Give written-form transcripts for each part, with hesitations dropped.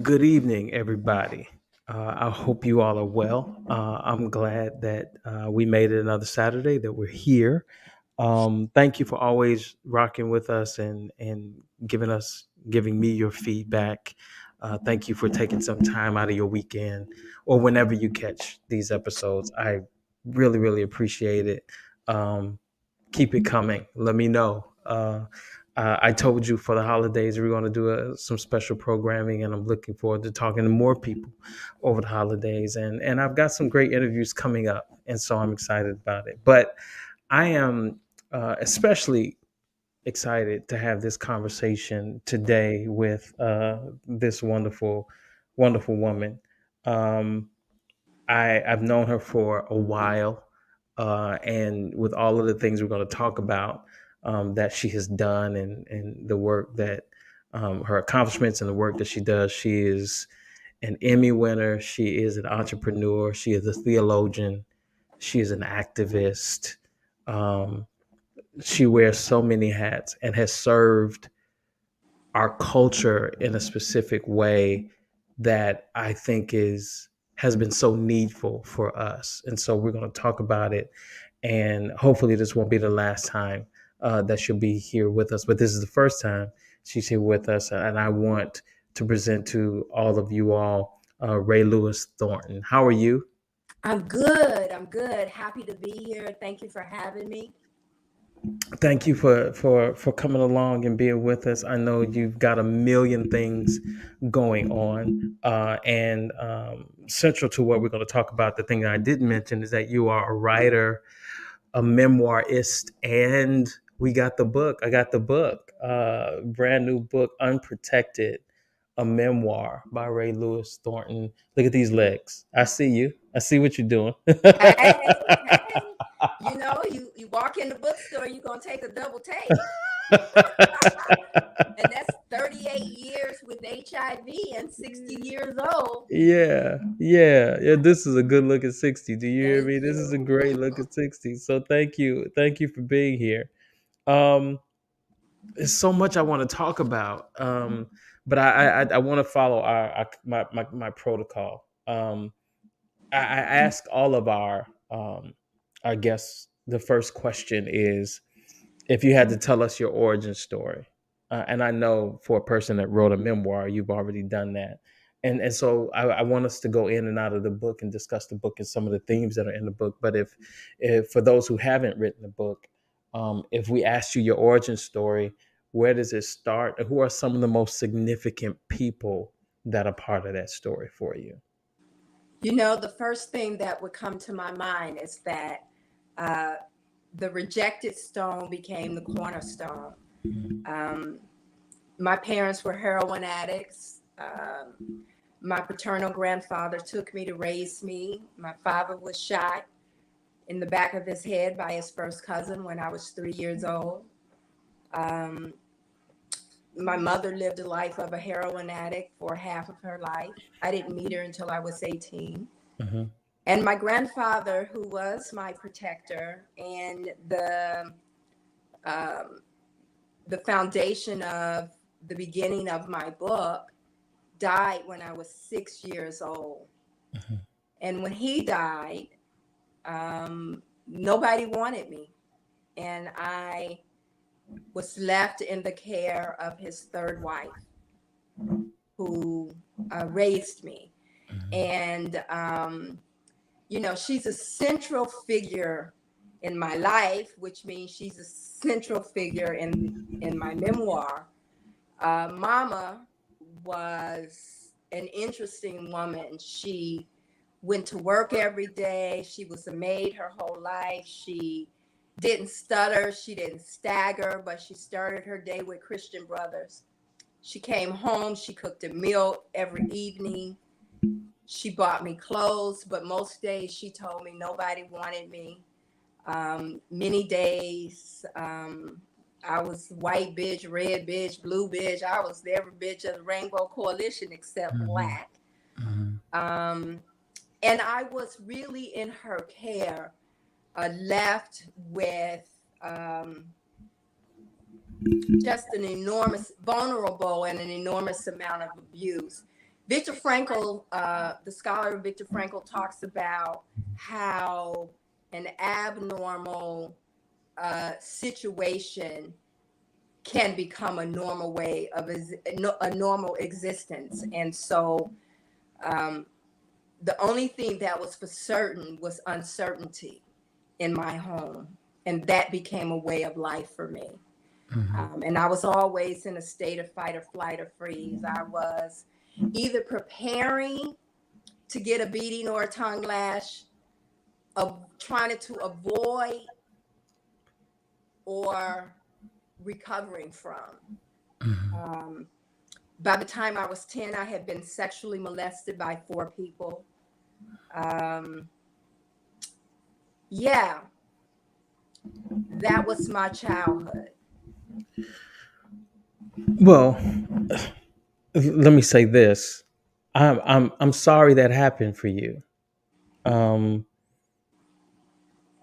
Good evening, everybody. I hope you all are well. I'm glad that we made it another Saturday, that we're here. Thank you for always rocking with us and giving me your feedback. Thank you for taking some time out of your weekend or whenever you catch these episodes. I really, really appreciate it. Keep it coming. Let me know. I told you for the holidays we're going to do some special programming, and I'm looking forward to talking to more people over the holidays. And I've got some great interviews coming up, and so I'm excited about it. But I am especially excited to have this conversation today with this wonderful, wonderful woman. Um, I've known her for a while, and with all of the things we're going to talk about that she has done, and the work that her accomplishments and the work that she does, she is an Emmy winner. She is an entrepreneur. She is a theologian. She is an activist. Um, she wears so many hats and has served our culture in a specific way that I think is has been so needful for us. And so we're going to talk about it. And hopefully this won't be the last time that she'll be here with us. But this is the first time she's here with us. And I want to present to all of you all Rae Lewis-Thornton. How are you? I'm good. I'm good. Happy to be here. Thank you for having me. Thank you for coming along and being with us. I know you've got a million things going on, and central to what we're going to talk about, the thing that I didn't mention is that you are a writer, a memoirist, and we got the book. I got the book, brand new book, Unprotected, a memoir by Rae Lewis-Thornton. Look at these legs. I see you. I see what you're doing. Hey. You walk in the bookstore, you're going to take a double take. And that's 38 years with HIV and 60 years old. Yeah. This is a good look at 60. Do you hear Thank me? This is a you. great look at 60. So thank you for being here. Um, there's so much I want to talk about, but I want to follow my protocol. I ask all of our guests. The first question is, if you had to tell us your origin story, and I know for a person that wrote a memoir, you've already done that, and so I want us to go in and out of the book and discuss the book and some of the themes that are in the book. But if for those who haven't written the book, if we asked you your origin story, where does it start? Who are some of the most significant people that are part of that story for you? The first thing that would come to my mind is that uh, the rejected stone became the cornerstone. Um, my parents were heroin addicts. My paternal grandfather took me to raise me. My father was shot in the back of his head by his first cousin when I was 3 years old. Um, my mother lived a life of a heroin addict for half of her life. I didn't meet her until I was 18. Mhm. And my grandfather, who was my protector and um, the foundation of the beginning of my book, died when I was 6 years old. Mhm. And when he died, nobody wanted me. And I was left in the care of his third wife, who raised me. Mhm. And, she's a central figure in my life, which means she's a central figure in my memoir. Mama was an interesting woman. She went to work every day. She was a maid her whole life. She didn't stutter. She didn't stagger, but she started her day with Christian Brothers. She came home. She cooked a meal every evening. She bought me clothes, but most days she told me nobody wanted me. Many days, I was white bitch, red bitch, blue bitch. I was every bitch of the Rainbow Coalition except Mhm. black. Mhm. Um, and I was really in her care, left with just an enormous, vulnerable and an enormous amount of abuse. Viktor Frankl, the scholar Viktor Frankl, talks about how an abnormal situation can become a normal way of a normal existence. And so um, the only thing that was for certain was uncertainty in my home. And that became a way of life for me. And I was always in a state of fight or flight or freeze. I was either preparing to get a beating or a tongue lash, of trying to avoid, or recovering from. Um, by the time I was 10, I had been sexually molested by 4 people. Um, yeah, that was my childhood. Well, let me say this. I'm sorry that happened for you. Um,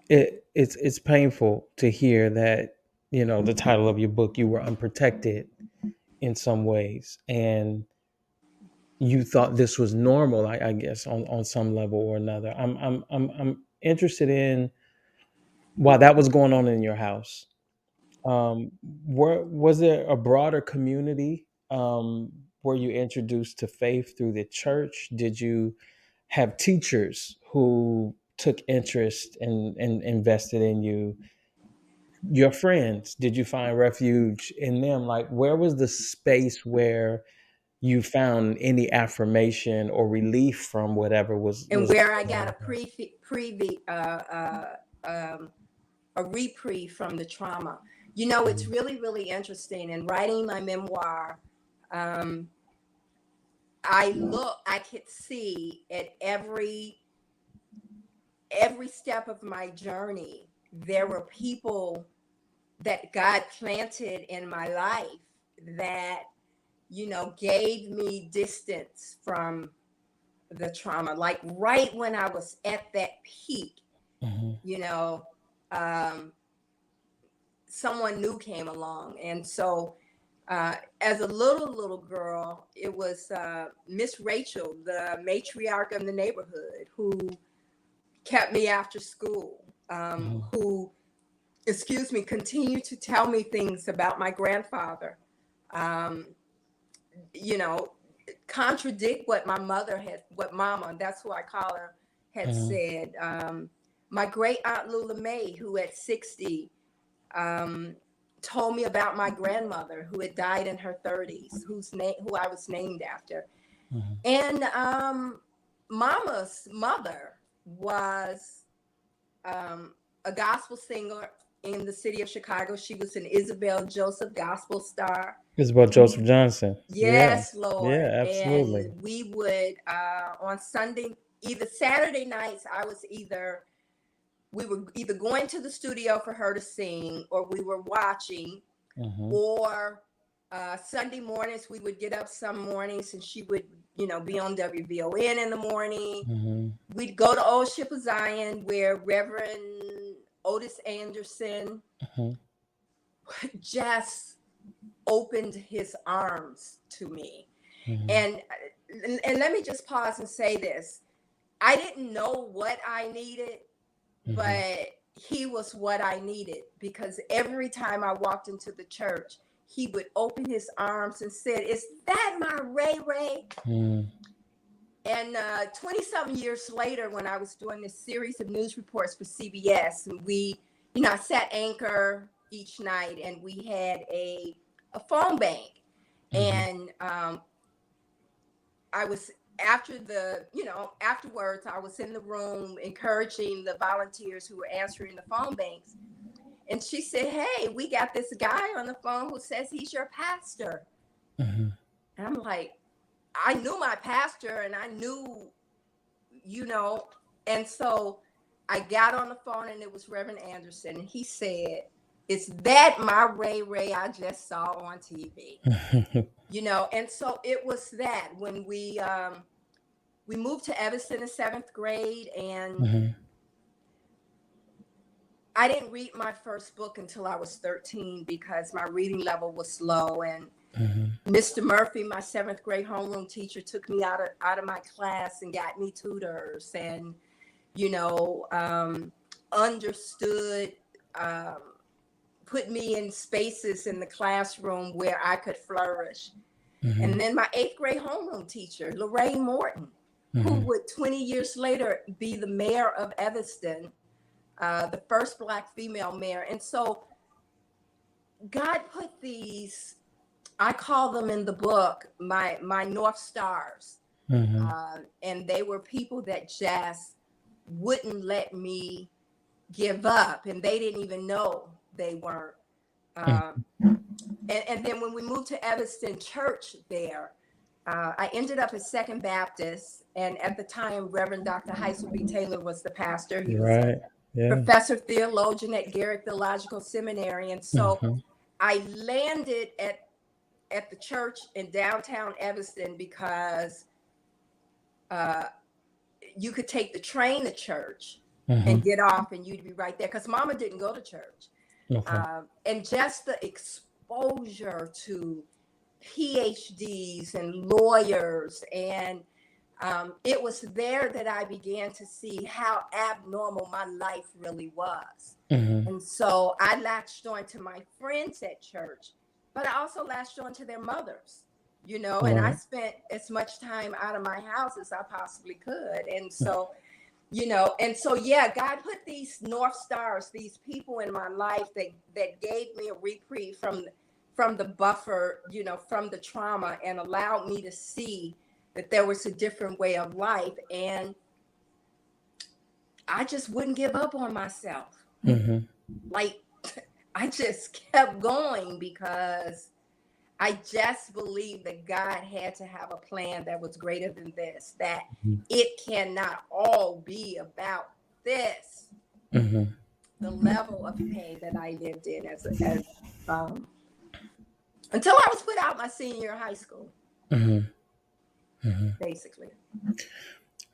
it's painful to hear that, the title of your book, you were unprotected in some ways, and you thought this was normal. I guess on some level or another. I'm interested in while that was going on in your house. Um, was there a broader community? Were you introduced to faith through the church? Did you have teachers who took interest and invested in you? Your friends, did you find refuge in them? Like, where was the space where you found any affirmation or relief from whatever And was where I going got on? a reprieve from the trauma. You know, it's really, really interesting. In writing my memoir, um, I could see at every step of my journey, there were people that God planted in my life that, gave me distance from the trauma. Like right when I was at that peak, Mhm. you know, um, someone new came along. And so, as a little girl, it was Miss Rachel, the matriarch of the neighborhood, who kept me after school, Mhm. who, excuse me, continued to tell me things about my grandfather. Um, you know, contradict what my mother had, what Mama, that's who I call her, had Mhm. said. My great aunt Lula Mae, who at 60 um, told me about my grandmother who had died in her 30s, who I was named after. Mhm. And Mama's mother was a gospel singer in the city of Chicago. She was an Isabel Joseph gospel star. It's about Joseph Johnson. Yeah. Yes, Lord. Yeah, And absolutely. we would on Sunday, either Saturday nights, we were either going to the studio for her to sing, or we were watching, Mhm. or Sunday mornings we would get up some mornings and she would, be on WVON in the morning. Mhm. We'd go to Old Ship of Zion where Reverend Otis Anderson Mhm. just opened his arms to me. Mhm. And let me just pause and say this. I didn't know what I needed, Mhm. but he was what I needed, because every time I walked into the church, he would open his arms and said, "Is that my Rae Rae?" Mhm. And 20 something years later, when I was doing this series of news reports for CBS, and I sat anchor each night, and we had a phone bank. Mhm. And I was, afterwards, I was in the room encouraging the volunteers who were answering the phone banks. And she said, "Hey, we got this guy on the phone who says he's your pastor." Mhm. And I'm like, I knew my pastor and I knew, you know, and so I got on the phone and it was Reverend Anderson. And he said, "Is that my Rae Rae I just saw on TV?" And so it was that when we moved to Evanston in 7th grade, and Mhm. I didn't read my first book until I was 13 because my reading level was low. And Mhm. Mr. Murphy, my seventh grade homeroom teacher, took me out of my class and got me tutors, and you know, understood, um, put me in spaces in the classroom where I could flourish. And Mhm. then my eighth grade homeroom teacher, Rae Morton, who Mhm. would 20 years later be the mayor of Evanston, the first Black female mayor. And so God put these, I call them in the book, my North Stars. Mhm. And they were people that just wouldn't let me give up, and they didn't even know they weren't. Um, and then when we moved to Evanston Church there, I ended up at Second Baptist, and at the time, Reverend Dr. Heisel B. Taylor was the pastor. He was a Right. Yeah. professor theologian at Garrett Theological Seminary, and so Mhm. I landed at the church in downtown Evanston because uh, you could take the train to church and Mhm. get off, and you'd be right there. Because Mama didn't go to church, Okay. and just the exposure to PhDs and lawyers, and it was there that I began to see how abnormal my life really was. Mhm. And so I latched on to my friends at church, but I also latched on to their mothers, and I Right. spent as much time out of my house as I possibly could. Mhm. And so, yeah, God put these North Stars, these people in my life that gave me a reprieve from the buffer, from the trauma, and allowed me to see that there was a different way of life. And I just wouldn't give up on myself. Mhm. Like, I just kept going because I just believed that God had to have a plan that was greater than this, that it cannot all be about this. Mhm. The level of pain that I lived in as um, until I was put out my senior year of high school, Mhm. Mhm. basically.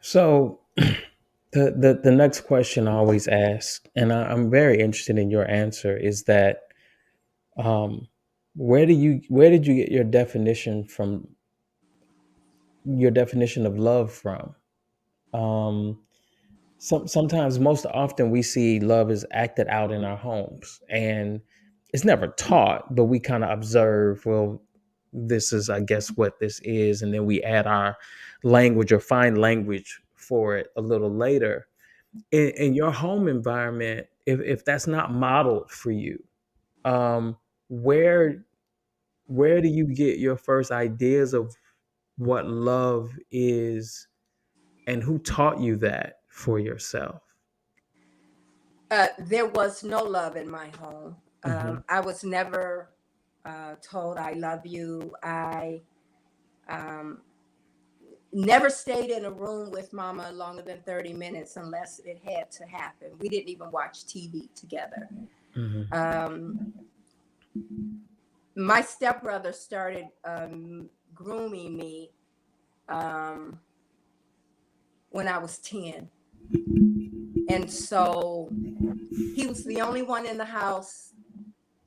So the next question I always ask, and I'm very interested in your answer, is that um, where did you get your definition of love from? Um, sometimes, most often, we see love is acted out in our homes, and it's never taught, but we kind of observe. Well, this is, I guess, what this is, and then we add our language or find language for it a little later. In your home environment, if that's not modeled for you, um, where where do you get your first ideas of what love is, and who taught you that for yourself? There was no love in my home. Mhm. I was never told I love you. I um, never stayed in a room with Mama longer than 30 minutes unless it had to happen. We didn't even watch TV together. Mhm. Um, my stepbrother started grooming me um, when I was 10. And so he was the only one in the house.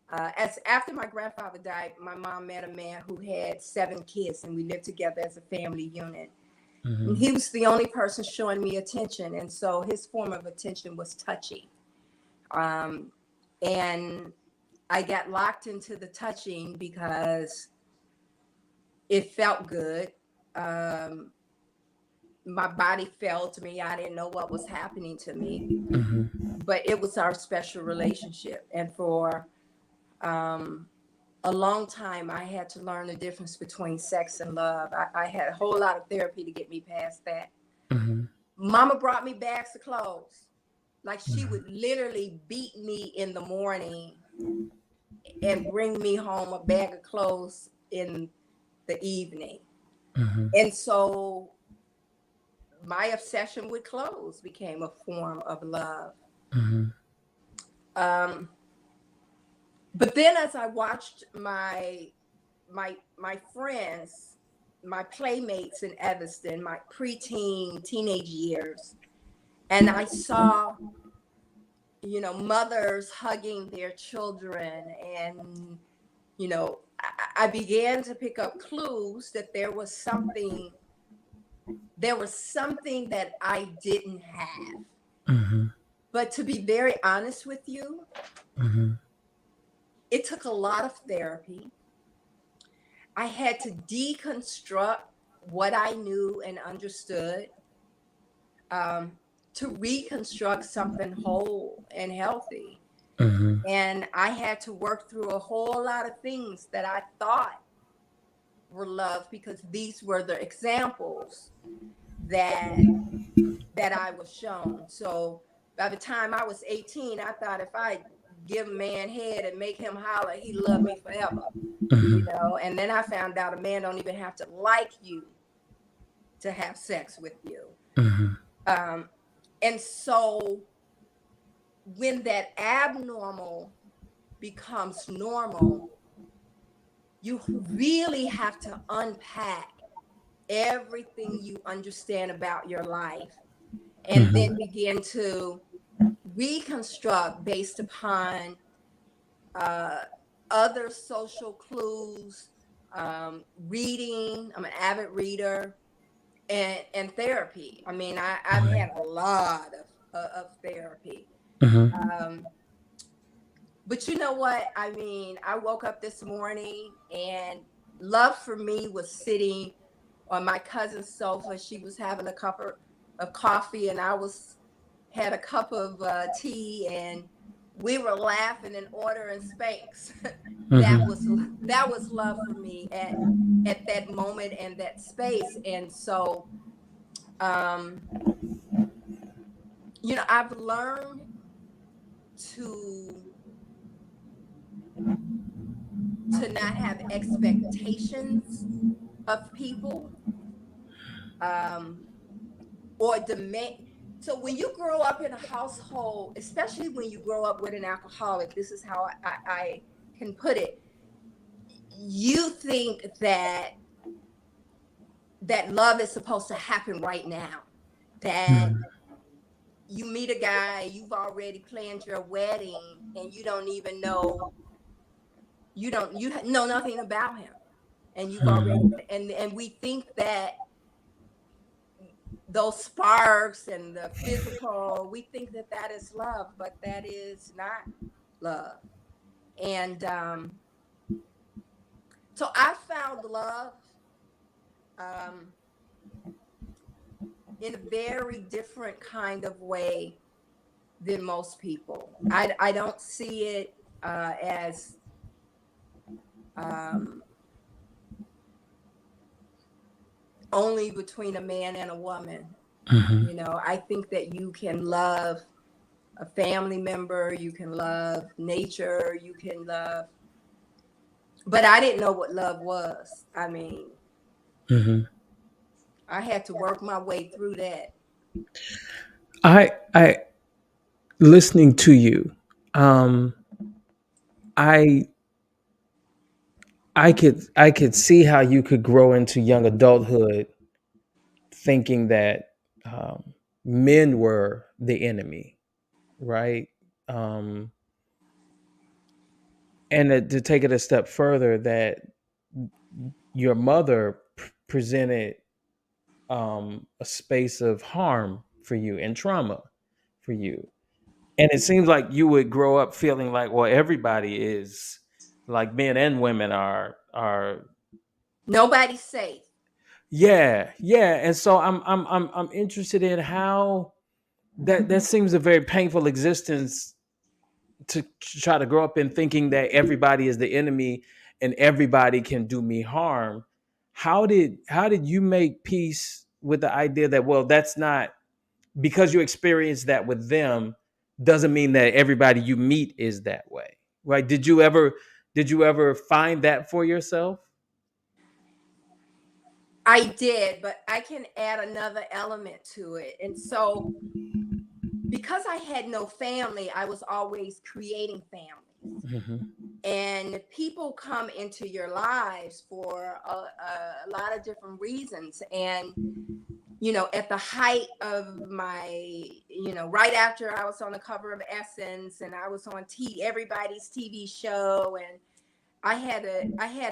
As after my grandfather died, my mom met a man who had 7 kids, and we lived together as a family unit. And Mhm. he was the only person showing me attention, and so his form of attention was touching. Um, and I got locked into the touching because it felt good. Um, my body failed me. I didn't know what was happening to me, Mhm. but it was our special relationship. And for um, a long time, I had to learn the difference between sex and love. I had a whole lot of therapy to get me past that. Mhm. Mama brought me bags of clothes. Like, she Mhm. would literally beat me in the morning and bring me home a bag of clothes in the evening. Mhm. And so my obsession with clothes became a form of love. Mhm. Um, but then as I watched my friends, my playmates in Evanston, my preteen, teenage years, and I saw, mothers hugging their children, and I began to pick up clues that there was something that I didn't have. Mm-hmm. But to be very honest with you, Mm-hmm. it took a lot of therapy. I had to deconstruct what I knew and understood, um, to reconstruct something whole and healthy. Mm-hmm. And I had to work through a whole lot of things that I thought were love, because these were the examples that I was shown. So by the time I was 18, I thought if I give a man head and make him holler, he loved me forever. Mm-hmm. And then I found out a man don't even have to like you to have sex with you. Mm-hmm. Um, and so when that abnormal becomes normal, you really have to unpack everything you understand about your life, and then begin to reconstruct based upon uh, other social clues, reading. I'm an avid reader, and therapy. I mean, I've had a lot of therapy. Mm-hmm. Um, but you know what? I mean, I woke up this morning and love for me was sitting on my cousin's sofa. She was having a cup of coffee, and I was had a cup of tea, and we were laughing and ordering Spanx. that Mm-hmm. was that was love for me at that moment and that space. And so, um, I've learned to not have expectations of people, um, or demand. So when you grow up in a household, especially when you grow up with an alcoholic, this is how I can put it. You think that love is supposed to happen right now. That you meet a guy, you've already planned your wedding, and you don't even know, you know nothing about him, and you've already, Mm-hmm. and we think that those sparks and the physical, we think that is love, but that is not love. And so I found love, um, in a very different kind of way than most people. I don't see it as um, only between a man and a woman. Mm-hmm. I think that you can love a family member, you can love nature, you can love, but I didn't know what love was. I mean, Mm-hmm. I had to work my way through that. I listening to you, um, I I could see how you could grow into young adulthood thinking that men were the enemy, right? Um, and to take it a step further, that your mother presented a space of harm for you and trauma for you, and it seems like you would grow up feeling like, well, everybody is like men and women are Nobody's safe. yeah, yeah. And so I'm interested in how that seems a very painful existence to try to grow up in, thinking that everybody is the enemy and everybody can do me harm. How did you make peace with the idea that, well, that's not, because you experienced that with them doesn't mean that everybody you meet is that way, right? Did you ever find that for yourself? I did, but I can add another element to it. And so, because I had no family, I was always creating families. Hmm. And people come into your lives for a lot of different reasons. And, at the height of my, right after I was on the cover of Essence and I was on everybody's TV show, and I had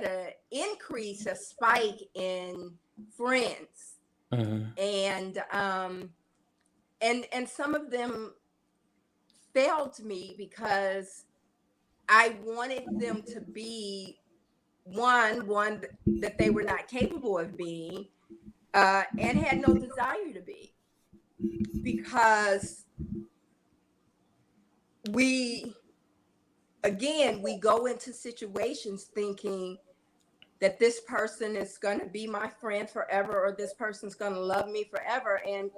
a increase, a spike in friends, Mm-hmm. and some of them failed me because I wanted them to be one that they were not capable of being, and had no desire to be, because we we go into situations thinking that this person is going to be my friend forever, or this person's going to love me forever, and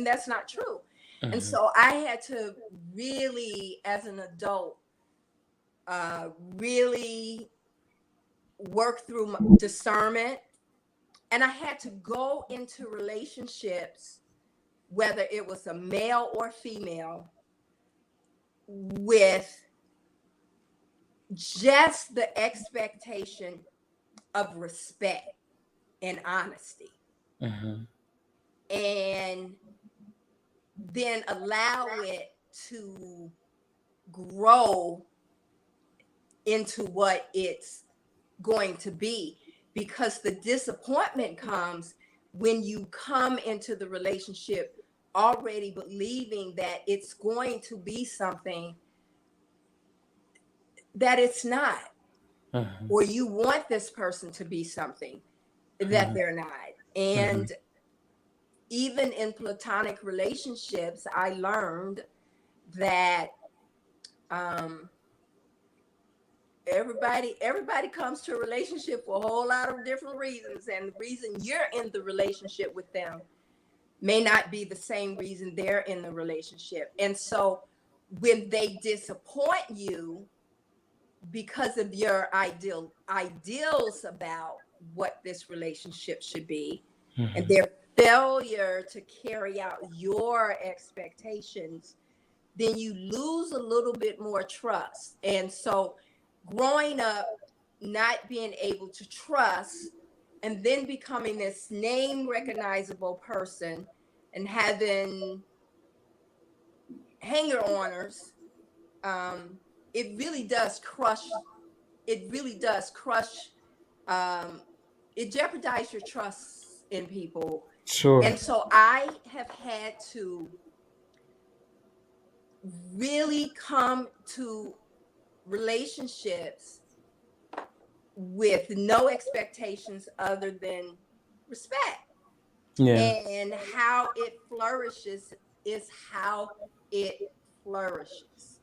that's not true. And Mm-hmm. so I had to really, as an adult, really work through my discernment, and I had to go into relationships, whether it was a male or female, with just the expectation of respect and honesty, Mm-hmm. and then allow it to grow into what it's going to be. Because the disappointment comes when you come into the relationship already believing that it's going to be something that it's not, Mm-hmm. or you want this person to be something that they're not. Mm-hmm. And even in platonic relationships, I learned that um, everybody comes to a relationship for a whole lot of different reasons, and the reason you're in the relationship with them may not be the same reason they're in the relationship. And so when they disappoint you because of your ideals about what this relationship should be, and Mm-hmm. their failure to carry out your expectations, then you lose a little bit more trust. And so growing up not being able to trust, and then becoming this name recognizable person, and having hanger oners, um, it really does crush. It really does crush. Um, it jeopardizes your trust in people. Sure. And so I have had to really come to relationships with no expectations other than respect. Yeah. And how it flourishes is how it flourishes,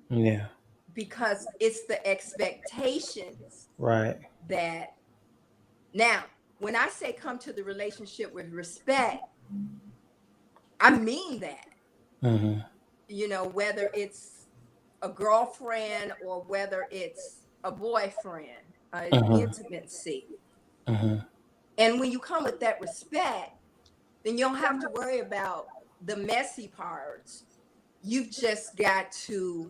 Yeah. because it's the expectations Right. that, now, when I say come to the relationship with respect, I mean that. Mm-hmm. Whether it's a girlfriend or whether it's a boyfriend, Mm-hmm. intimacy. Mm-hmm. And when you come with that respect, then you don't have to worry about the messy parts. You've just got to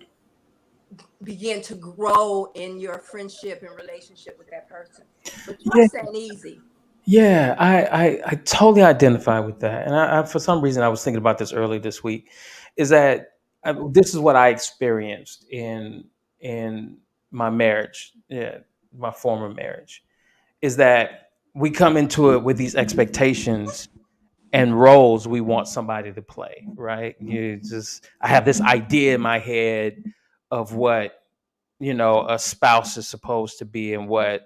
begin to grow in your friendship and relationship with that person. But Yeah. trust ain't easy. Yeah, I totally identify with that, and for some reason I was thinking about this early this week. Is that this is what I experienced in my marriage, yeah, my former marriage. Is that we come into it with these expectations and roles we want somebody to play, right? I have this idea in my head of what a spouse is supposed to be and what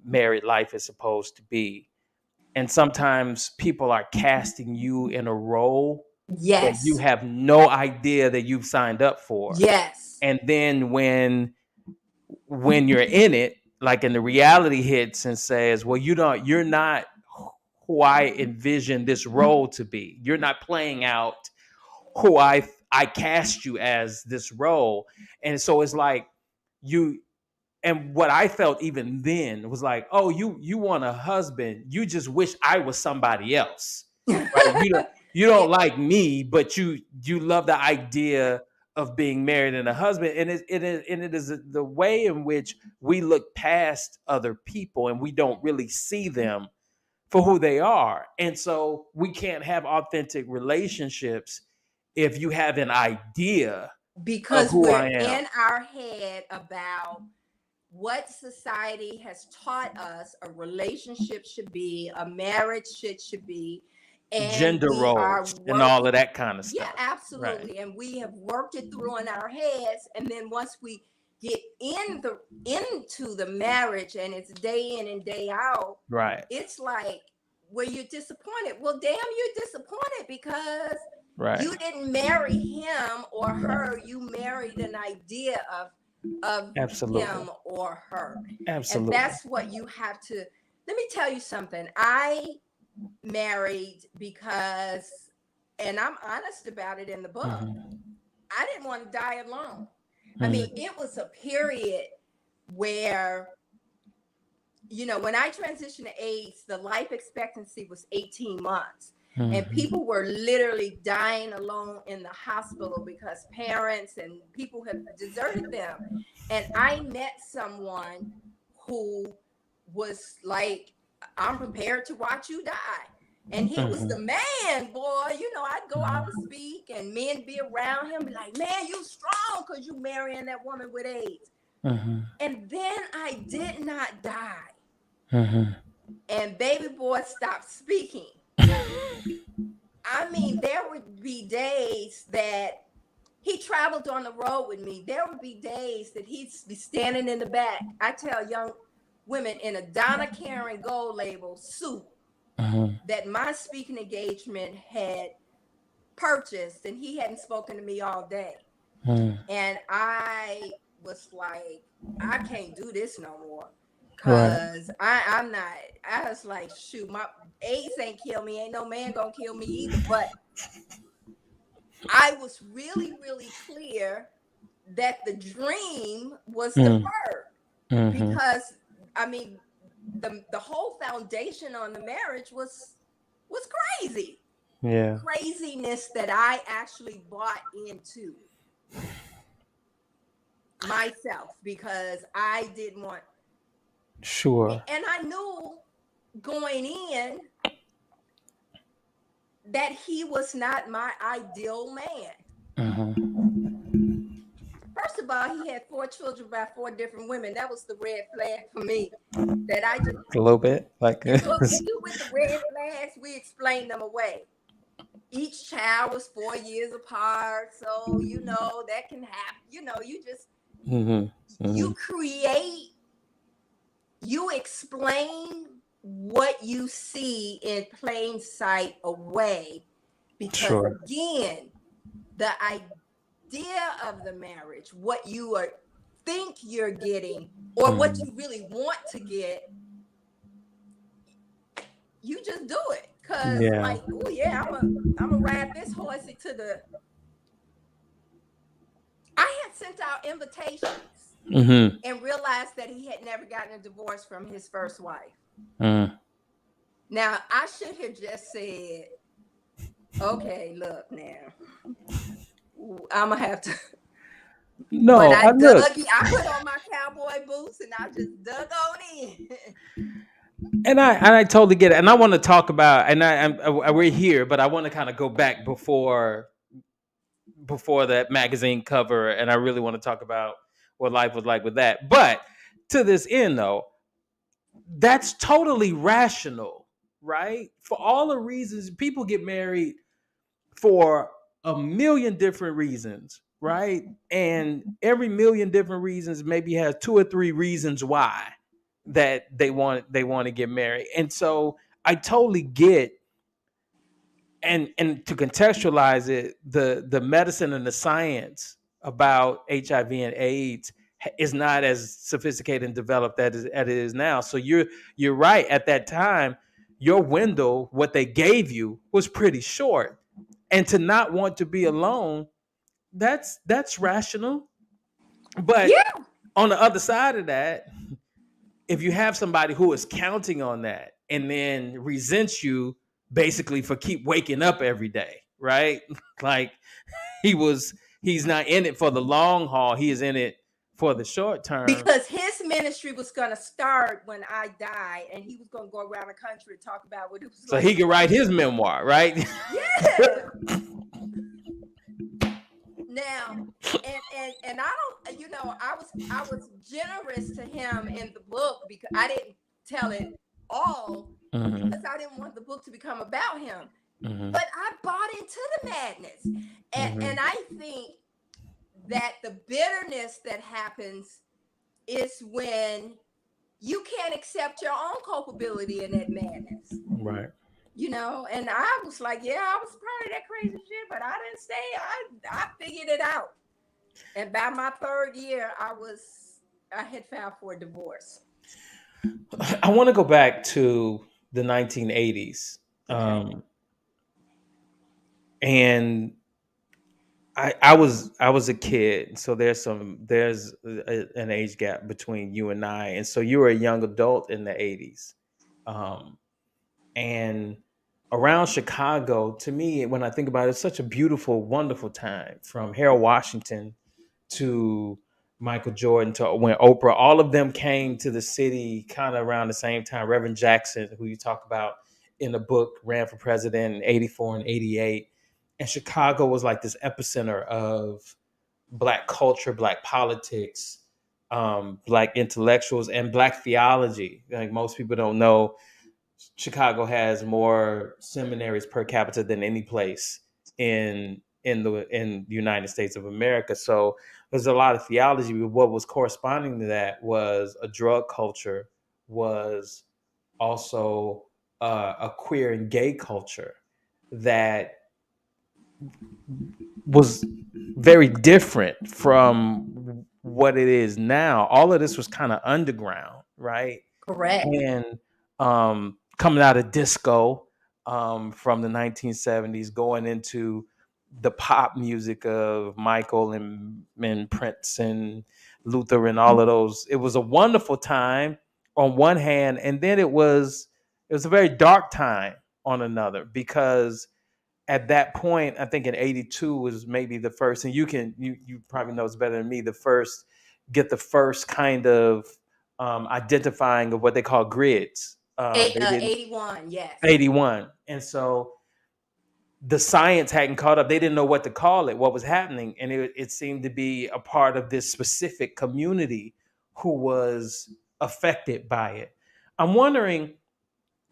married life is supposed to be, and sometimes people are casting you in a role that you Yes. have no idea that you've signed up for. Yes. And then when you're in it, like, and the reality hits and says, well, you're not who I envision this role to be. You're not playing out who I cast you as this role. And so it's like you and what I felt even then was like, oh, you want a husband. You just wish I was somebody else. Right? You don't Yeah. like me, but you love the idea of being married and a husband. And it is the way in which we look past other people and we don't really see them for who they are. And so we can't have authentic relationships if you have an idea of Because who we're I am. in our head about what society has taught us a relationship should be, a marriage should be, and Gender we are roles and all of working. that kind of Yeah, stuff. Right. absolutely. And we have worked it through in our heads. And then once we get into the marriage and it's day in and day out, Right. it's like where you're disappointed. Well, damn, you're disappointed because Right. you didn't marry him or her. You married an idea of Absolutely. him or her. Absolutely. And that's what you have to. Let me tell you something. I married because, and I'm honest about it in the book, I didn't want to die alone. I mean, it was a period where, you know, when I transitioned to AIDS, the life expectancy was 18 months. And people were literally dying alone in the hospital because parents and people have deserted them. And I met someone who was like, I'm prepared to watch you die. And he was the man, boy. You know, I'd go out and speak and men be around him, be like, man, you strong because you marrying that woman with AIDS. And then I did not die. And baby boy stopped speaking. I mean, there would be days that he traveled on the road with me. There would be days that he'd be standing in the back. I tell young women in a Donna Karen Gold label suit that my speaking engagement had purchased, and he hadn't spoken to me all day. And I was like, I can't do this no more. Because I'm not, I was like, shoot, my AIDS ain't kill me. Ain't no man gonna kill me either. But I was really, really clear that the dream was deferred. Because, I mean, the whole foundation on the marriage was crazy. Yeah. Craziness that I actually bought into myself because I didn't want. Sure. And I knew going in that he was not my ideal man. First of all, he had 4 children by 4 different women. That was the red flag for me. That I just a little bit like with the red flags, we explained them away. Each child was 4 years apart, so you know that can happen. You know, you just you create. You explain what you see in plain sight away because, again, the idea of the marriage, what you think you're getting or what you really want to get, you just do it because, like, oh yeah, I'm gonna ride this horsey to the. I had sent out invitations. And realized that he had never gotten a divorce from his first wife. Now, I should have just said, okay, look now. I'm going to have to. No, but I put on my cowboy boots and I just dug on in. And I totally get it. And I want to talk about, and we're here, but I want to kind of go back before that magazine cover. And I really want to talk about what life was like with that. But to this end, though, that's totally rational, right? For all the reasons people get married for a million different reasons, right? And every million different reasons maybe has 2 or 3 reasons why that they want to get married. And so I totally get, and to contextualize it, the medicine and the science about HIV and AIDS is not as sophisticated and developed as it is now. So you're right. At that time, your window, what they gave you, was pretty short, and to not want to be alone, that's rational. But on the other side of that, if you have somebody who is counting on that and then resents you basically for keep waking up every day, right? Like he's not in it for the long haul. He is in it for the short term. Because his ministry was going to start when I died, and he was going to go around the country and talk about what it was so like. He could write his memoir, right? Yeah. Now, And I don't, I was generous to him in the book because I didn't tell it all Mm-hmm. because I didn't want the book to become about him. Mm-hmm. But I bought into the madness. And Mm-hmm. I think that the bitterness that happens is when you can't accept your own culpability in that madness. Right. And I was like, yeah, I was part of that crazy shit, but I didn't stay. I figured it out. And by my third year, I had filed for a divorce. I want to go back to the 1980s. Okay. And I was a kid, so there's an age gap between you and I, and so you were a young adult in the 80s. Um, and around Chicago, to me, when I think about it, it's such a beautiful, wonderful time, from Harold Washington to Michael Jordan to when Oprah, all of them came to the city kind of around the same time. Reverend Jackson, who you talk about in the book, ran for president in 84 and 88. And Chicago was like this epicenter of Black culture, Black politics, Black intellectuals, and Black theology. Like, most people don't know, Chicago has more seminaries per capita than any place in the United States of America. So there's a lot of theology. But what was corresponding to that was a drug culture, was also a queer and gay culture that was very different from what it is now. All of this was kind of underground, right? Correct. And coming out of disco, from the 1970s, going into the pop music of Michael and Prince and Luther and all of those. It was a wonderful time on one hand, and then it was a very dark time on another, because at that point, I think in '82 was maybe the first, and you probably know it's better than me. The first kind of identifying of what they call grids. They didn't 81, yes. 81, and so the science hadn't caught up. They didn't know what to call it, what was happening, and it seemed to be a part of this specific community who was affected by it. I'm wondering,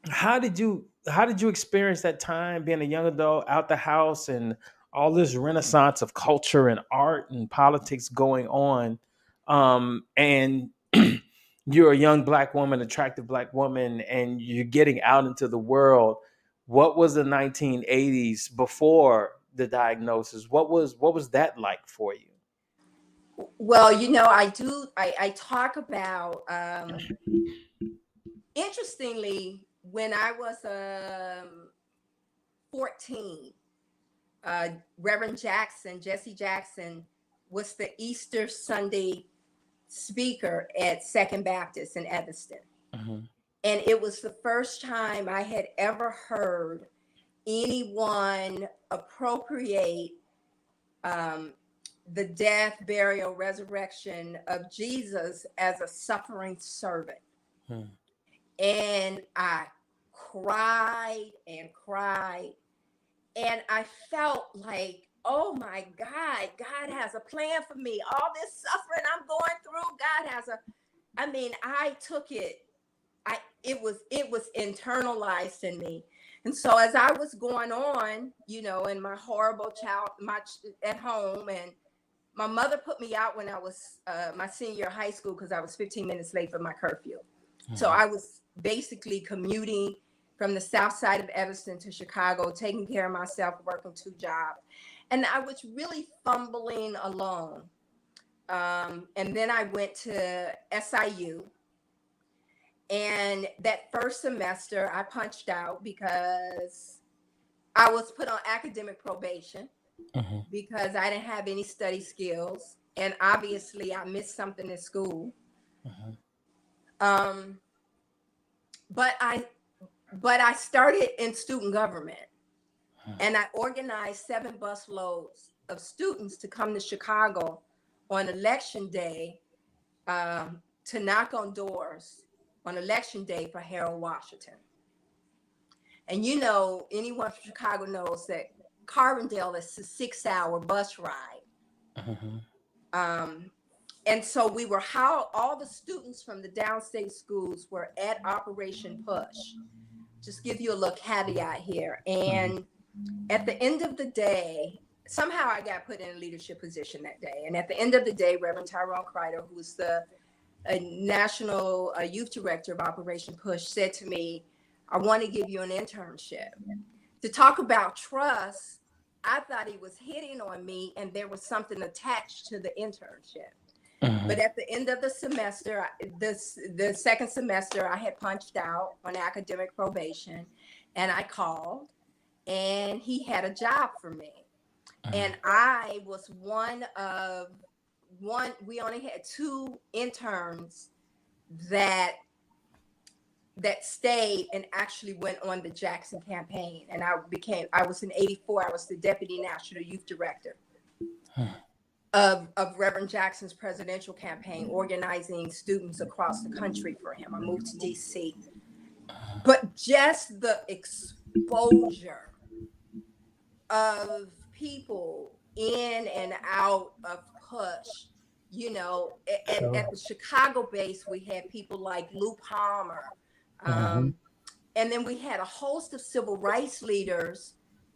how did you experience that time being a young adult out the house and all this renaissance of culture and art and politics going on, and you're a young Black woman, attractive Black woman, and you're getting out into the world? What was the 1980s before the diagnosis? What was that like for you? Well, I talk about, interestingly, when I was 14, uh, Jesse Jackson, was the Easter Sunday speaker at Second Baptist in Evanston. Mhm. And it was the first time I had ever heard anyone appropriate, um, the death, burial, resurrection of Jesus as a suffering servant. Hmm. And I cried and cried. And I felt like, oh my God has a plan for me. All this suffering I'm going through, I mean, I took it. It was internalized in me. And so as I was going on, in my horrible at home, and my mother put me out when I was, my senior year of high school, because I was 15 minutes late for my curfew. So Mhm. I was basically commuting from the south side of Evanston to Chicago, taking care of myself, working 2 jobs. And I was really fumbling along. And then I went to SIU. And that first semester, I punched out because I was put on academic probation Mhm. because I didn't have any study skills. And obviously, I missed something in school. Mhm. Um, but I started in student government, and I organized 7 bus loads of students to come to Chicago on election day, to knock on doors on election day for Harold Washington. And anyone from Chicago knows that Carbondale is a 6-hour bus ride. Mhm. Um, and so we were how all the students from the downstate schools were at Operation Push. Just give you a little caveat here. Mhm. And at the end of the day, somehow I got put in a leadership position that day. And at the end of the day, Reverend Tyrone Crider, who was the national youth director of Operation Push, said to me, I want to give you an internship. To talk about trust, I thought he was hitting on me and there was something attached to the internship. Mhm. But at the end of the semester, the second semester, I had punched out on academic probation, and I called, and he had a job for me. And I was one. We only had two interns that stayed and actually went on the Jackson campaign. And I was in '84. I was the deputy national youth director of Reverend Jackson's presidential campaign, organizing students across the country for him. I moved to DC. But just the exposure of people in and out of Push, and Sure. at the Chicago base, we had people like Lou Palmer. Mhm. Um, and then we had a host of civil rights leaders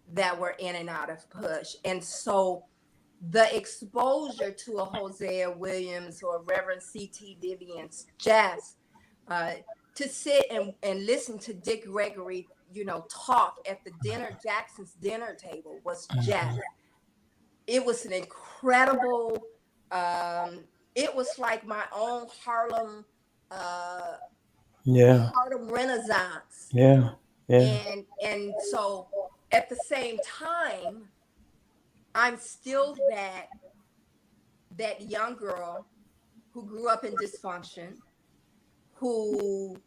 that were in and out of Push. And so the exposure to a Hosea Williams or Reverend C.T. Vivian's Jazz, uh, to sit and listen to Dick Gregory, talk at the Jackson's dinner table was just, Mhm. it was an incredible, it was like my own uh, Yeah. Harlem Renaissance. Yeah. Yeah. And so at the same time, I'm still that young girl who grew up in dysfunction, who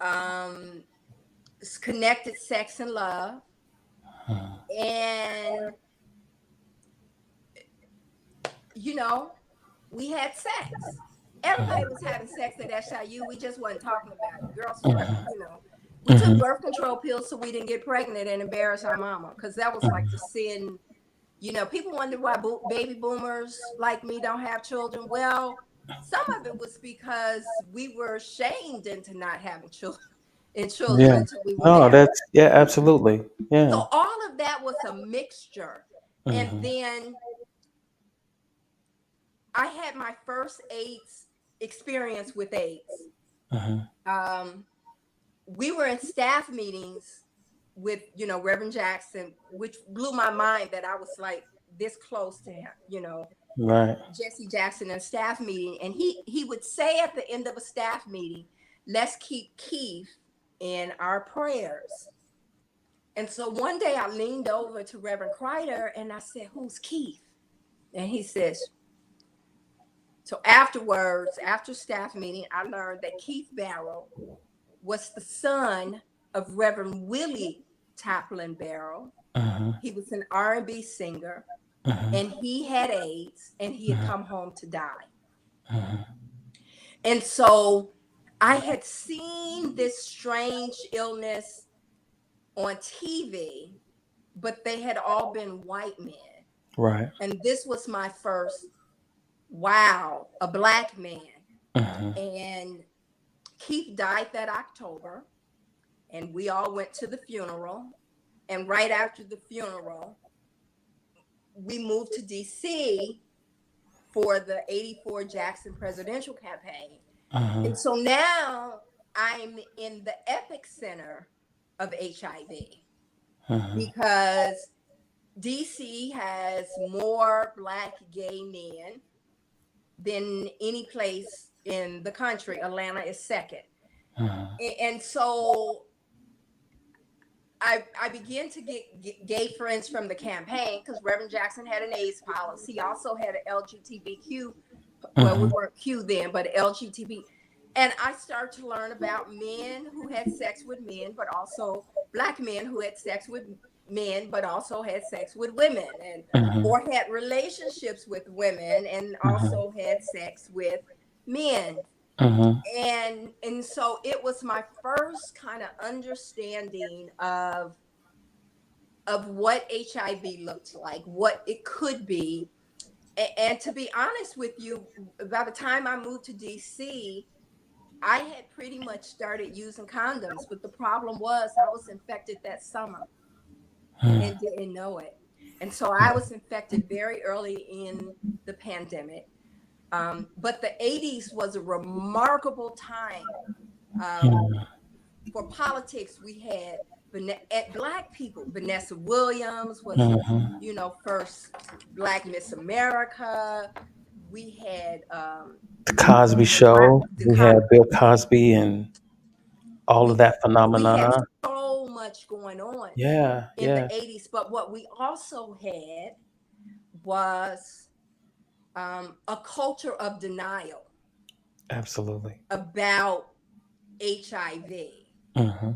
um, connected sex and love, Mhm. and you know, we had sex. Everybody was having sex at SIU. We just wasn't talking about it. Girls were, Mhm. we took Mhm. birth control pills so we didn't get pregnant and embarrass our mama, because that was like the sin. People wonder why baby boomers like me don't have children. Well, some of it was because we were shamed into not having children Yeah. until we were No, married. that's yeah, absolutely. Yeah. So all of that was a mixture. And Mhm. then I had my first AIDS experience with AIDS. Mhm. Um, we were in staff meetings with, Reverend Jackson, which blew my mind that I was like this close to him, Right. Jesse Jackson in a staff meeting. And he would say at the end of a staff meeting, let's keep Keith in our prayers. And so one day I leaned over to Reverend Crider and I said, who's Keith? And he says, so afterwards, after staff meeting, I learned that Keith Barrow was the son of Reverend Willie Taplin Barrow. Mhm. He was an R&B singer, Mhm. and he had AIDS, and he had Mhm. come home to die. Mhm. And so I had seen this strange illness on TV, but they had all been white men. Right. And this was my first, wow, a black man. Mhm. And Keith died that October, and we all went to the funeral. And right after the funeral, we moved to DC for the '84 Jackson presidential campaign. Mhm. And so now I'm in the epicenter of HIV, Mhm. because DC has more Black gay men than any place in the country. Atlanta is second. Mhm. And so I began to get gay friends from the campaign, because Reverend Jackson had an AIDS policy. He also had an LGBTQ, well, we Mhm. weren't Q then, but LGBT. And I started to learn about men who had sex with men, but also Black men who had sex with men, but also had sex with women, and Mhm. or had relationships with women and Mhm. also had sex with men. Mhm. And so it was my first kind of understanding of what HIV looked like, what it could be. And to be honest with you, by the time I moved to DC, I had pretty much started using condoms, but the problem was I was infected that summer Mm, and didn't know it. And so I was infected very early in the pandemic. But the 80s was a remarkable time um, mm, for politics. We had at Black people. Vanessa Williams was, mhm. first Black Miss America. We had The Cosby Show. the We had Bill Cosby and all of we that we phenomena, had huh? so much going on Yeah, in the yeah, 80s. But what we also had was a culture of denial absolutely. about HIV. Hmm.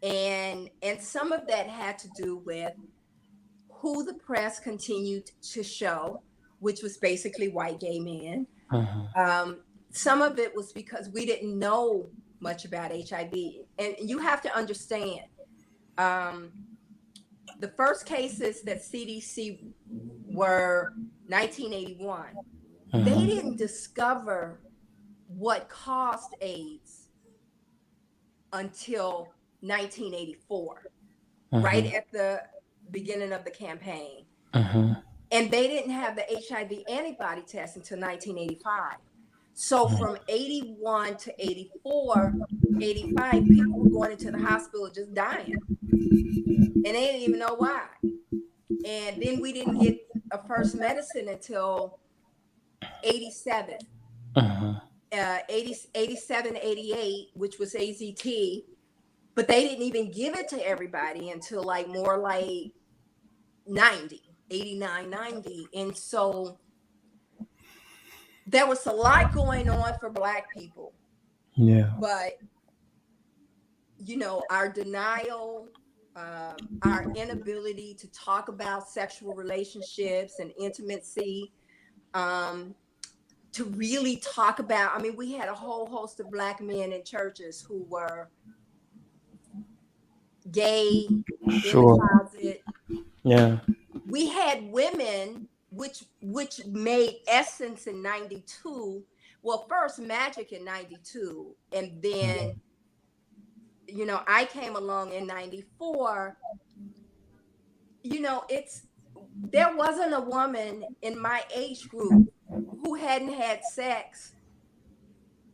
And some of that had to do with who the press continued to show, which was basically white gay men. Hmm. Um, some of it was because we didn't know much about HIV. And you have to understand, um, the first cases that CDC were 1981. They Hmm. didn't discover what caused AIDS until 1984, right Hmm. at the beginning of the campaign. Hmm. And they didn't have the HIV antibody test until 1985. So from 81 to 84, 85, people were going into the hospital just dying. And they didn't even know why. And then we didn't get a first medicine until 87, Hmm. 80, 87, 88, which was AZT. But they didn't even give it to everybody until like more like 90, 89, 90. And so there was a lot going on for Black people, Yeah. but our denial, our inability to talk about sexual relationships and intimacy, um, to really talk about. I mean, we had a whole host of Black men in churches who were gay, in the Sure. closet. Yeah. We had women, which made Essence in 92. Well, first Magic in 92, and then I came along in 94. It's There wasn't a woman in my age group who hadn't had sex.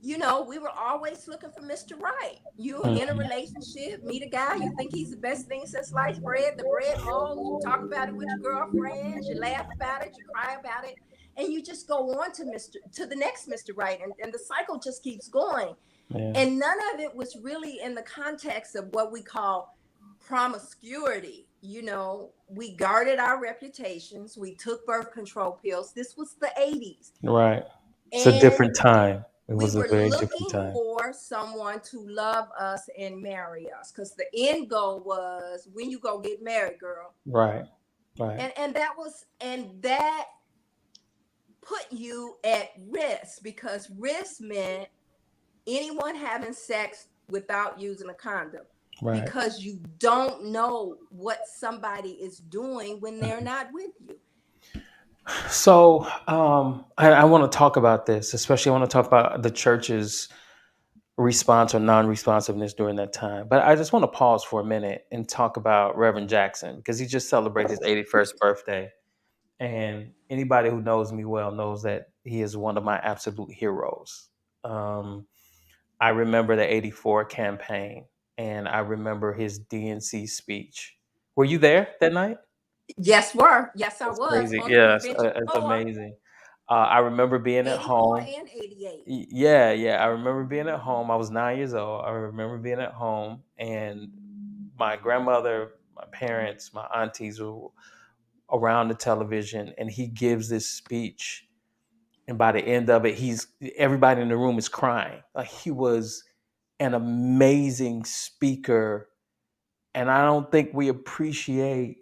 We were always looking for Mr. Right. You're in a Mhm. relationship, meet a guy, you think he's the best thing since sliced bread, the bread rolls, you talk about it with your girlfriends, you laugh about it, you cry about it, and you just go on to the next Mr. Right, and the cycle just keeps going. Yeah. And none of it was really in the context of what we call promiscuity. We guarded our reputations, we took birth control pills. This was the 80s. Right. It's a And different time. It we was a were very different looking time. for someone to love us and marry us, because the end goal was, when you go get married, girl. Right. Right. And that put you at risk, because risk meant anyone having sex without using a condom, Right. because you don't know what somebody is doing when they're not with you. So I want to talk about this, especially I want to talk about the church's response or non-responsiveness during that time. But I just want to pause for a minute and talk about Reverend Jackson, because he just celebrated his 81st birthday. And anybody who knows me well knows that he is one of my absolute heroes. Um, I remember the 84 campaign, and I remember his DNC speech. Were you there that night? Yes, I That's was crazy. on the Yes, convention it's floor. amazing. I remember being at 84 home. and 88. Yeah, yeah. I remember being at home. I was 9 years old. I remember being at home, and my grandmother, my parents, my aunties were around the television, and he gives this speech. And by the end of it, everybody in the room is crying. Like, he was an amazing speaker, and I don't think we appreciate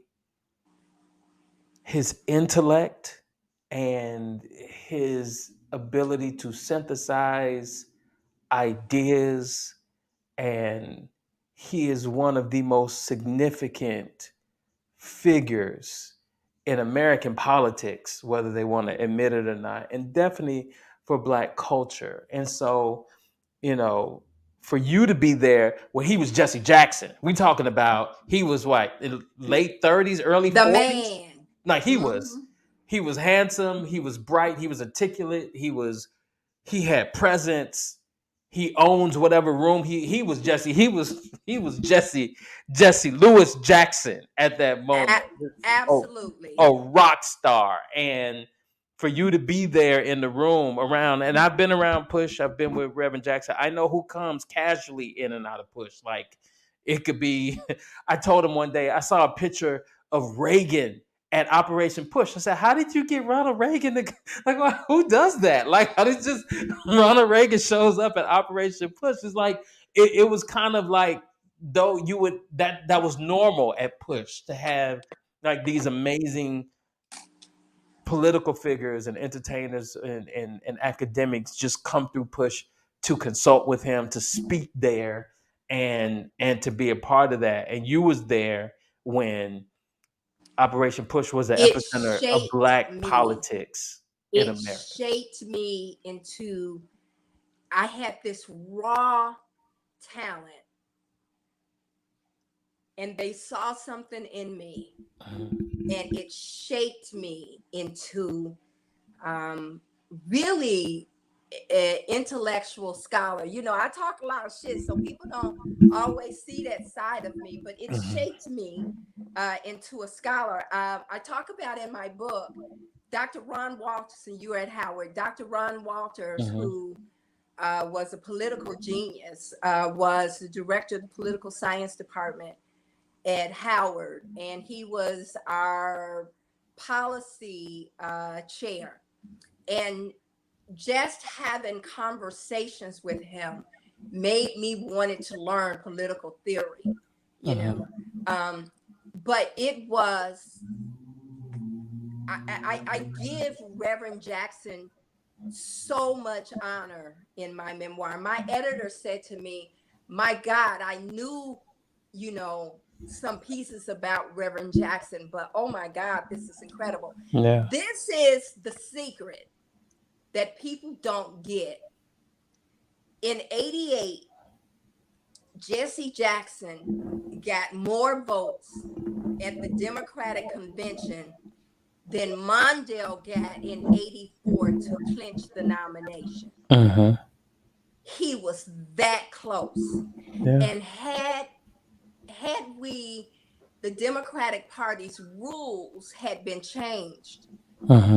his intellect and his ability to synthesize ideas, and he is one of the most significant figures in American politics, whether they want to admit it or not, and definitely for Black culture. And so, you know, for you to be there when he was Jesse Jackson, we talking about he was what, in late 30s, early The 40s. man. Like Hmm. he was handsome, he was bright, he was articulate, he had presence. He owns whatever room he was Jesse. He was Jesse Lewis Jackson at that moment. Oh, Absolutely. a rock star. And for you to be there in the room around, and I've been around Push, I've been with Reverend Jackson. I know who comes casually in and out of Push. Like it could be, I told him one day, I saw a picture of Reagan at Operation Push. I said, "How did you get Ronald Reagan to like? Who does that? Like, how did just Ronald Reagan shows up at Operation Push? It's like it was kind of like though you would that was normal at Push to have like these amazing political figures and entertainers and academics just come through Push to consult with him, to speak there, and to be a part of that. And you was there when Operation Push was the It epicenter of shaped Black me. politics in It America. shaped me into, I had this raw talent, and they saw something in me, and it shaped me into really an intellectual scholar. You know, I talk a lot of shit, so people don't always see that side of me, but it shaped me into a scholar. I talk about in my book, Dr. Ron Walters, and you were at Howard. Dr. Ron Walters, who was a political genius, was the director of the political science department at Howard, and he was our policy chair. And just having conversations with him made me wanted to learn political theory, you know. But it was, I give Reverend Jackson so much honor in my memoir. My editor said to me, my God, I knew, you know, some pieces about Reverend Jackson, but oh my God, this is incredible. Yeah. This is the secret that people don't get. In 88, Jesse Jackson got more votes at the Democratic convention than Mondale got in 84 to clinch the nomination. He was that close. Yeah. And had we, the Democratic Party's rules had been changed,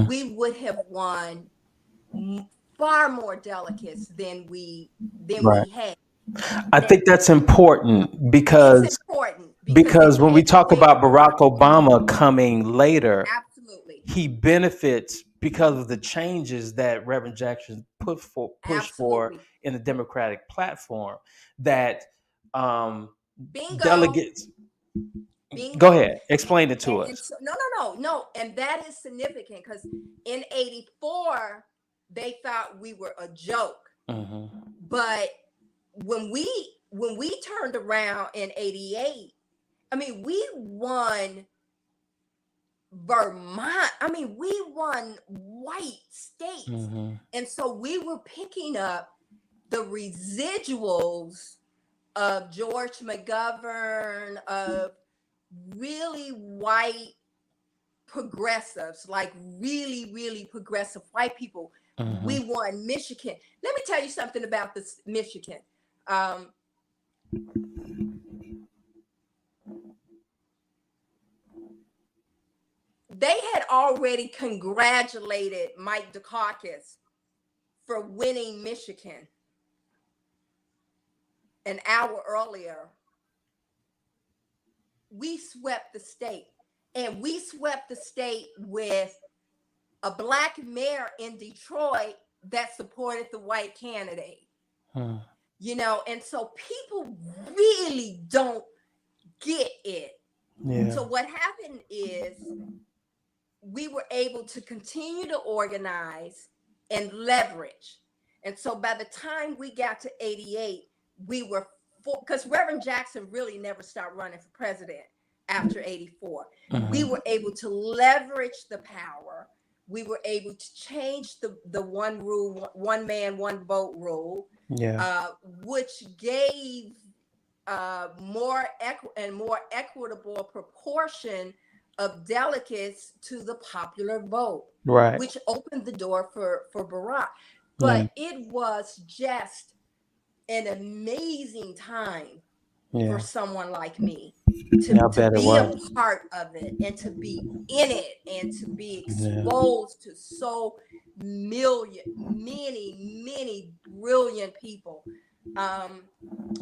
we would have won far more delegates than we Right. had. I Now, think that's important it's important because it because when we paved the talk way about for Barack Martin Luther Obama King. coming later, Absolutely. he benefits because of the changes that Reverend Jackson pushed for Absolutely. in the Democratic platform. That um, Bingo. delegates. Go Bingo. ahead, explain it to And us. so, no. And that is significant because in 84, they thought we were a joke. But when we turned around in 88, I mean, we won Vermont. I mean, we won white states. And so we were picking up the residuals of George McGovern, of really white progressives, like really, really progressive white people. We won Michigan. Let me tell you something about this Michigan. They had already congratulated Mike Dukakis for winning Michigan an hour earlier. We swept the state, and we swept the state with a Black mayor in Detroit that supported the white candidate. You know, and so people really don't get it. Yeah. So what happened is we were able to continue to organize and leverage. And so by the time we got to 88, we were, because Reverend Jackson really never stopped running for president. after 84. We Mhm. were able to leverage the power. We were able to change the one rule, one man, one vote rule, Yeah. which gave more equitable proportion of delegates to the popular vote, Right. which opened the door for Barack. Yeah. But it was just an amazing time for Yeah. someone like me Yeah, I to bet it be a was. part of it and to be in it and to be Yeah. exposed to so many brilliant people. Um,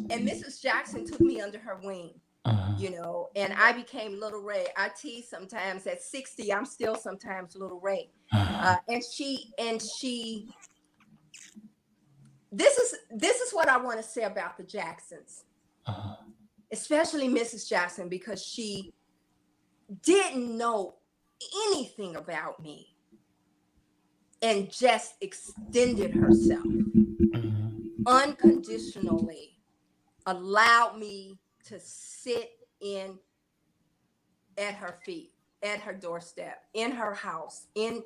and Mrs. Jackson took me under her wing, Mhm. you know, and I became Little Rae. I tease sometimes at 60, I'm still sometimes Little Rae. Mhm. And she this is what I want to say about the Jacksons, Mhm. especially Mrs. Jackson, because she didn't know anything about me and just extended herself Mhm. unconditionally, allowed me to sit in at her feet, at her doorstep, in her house, in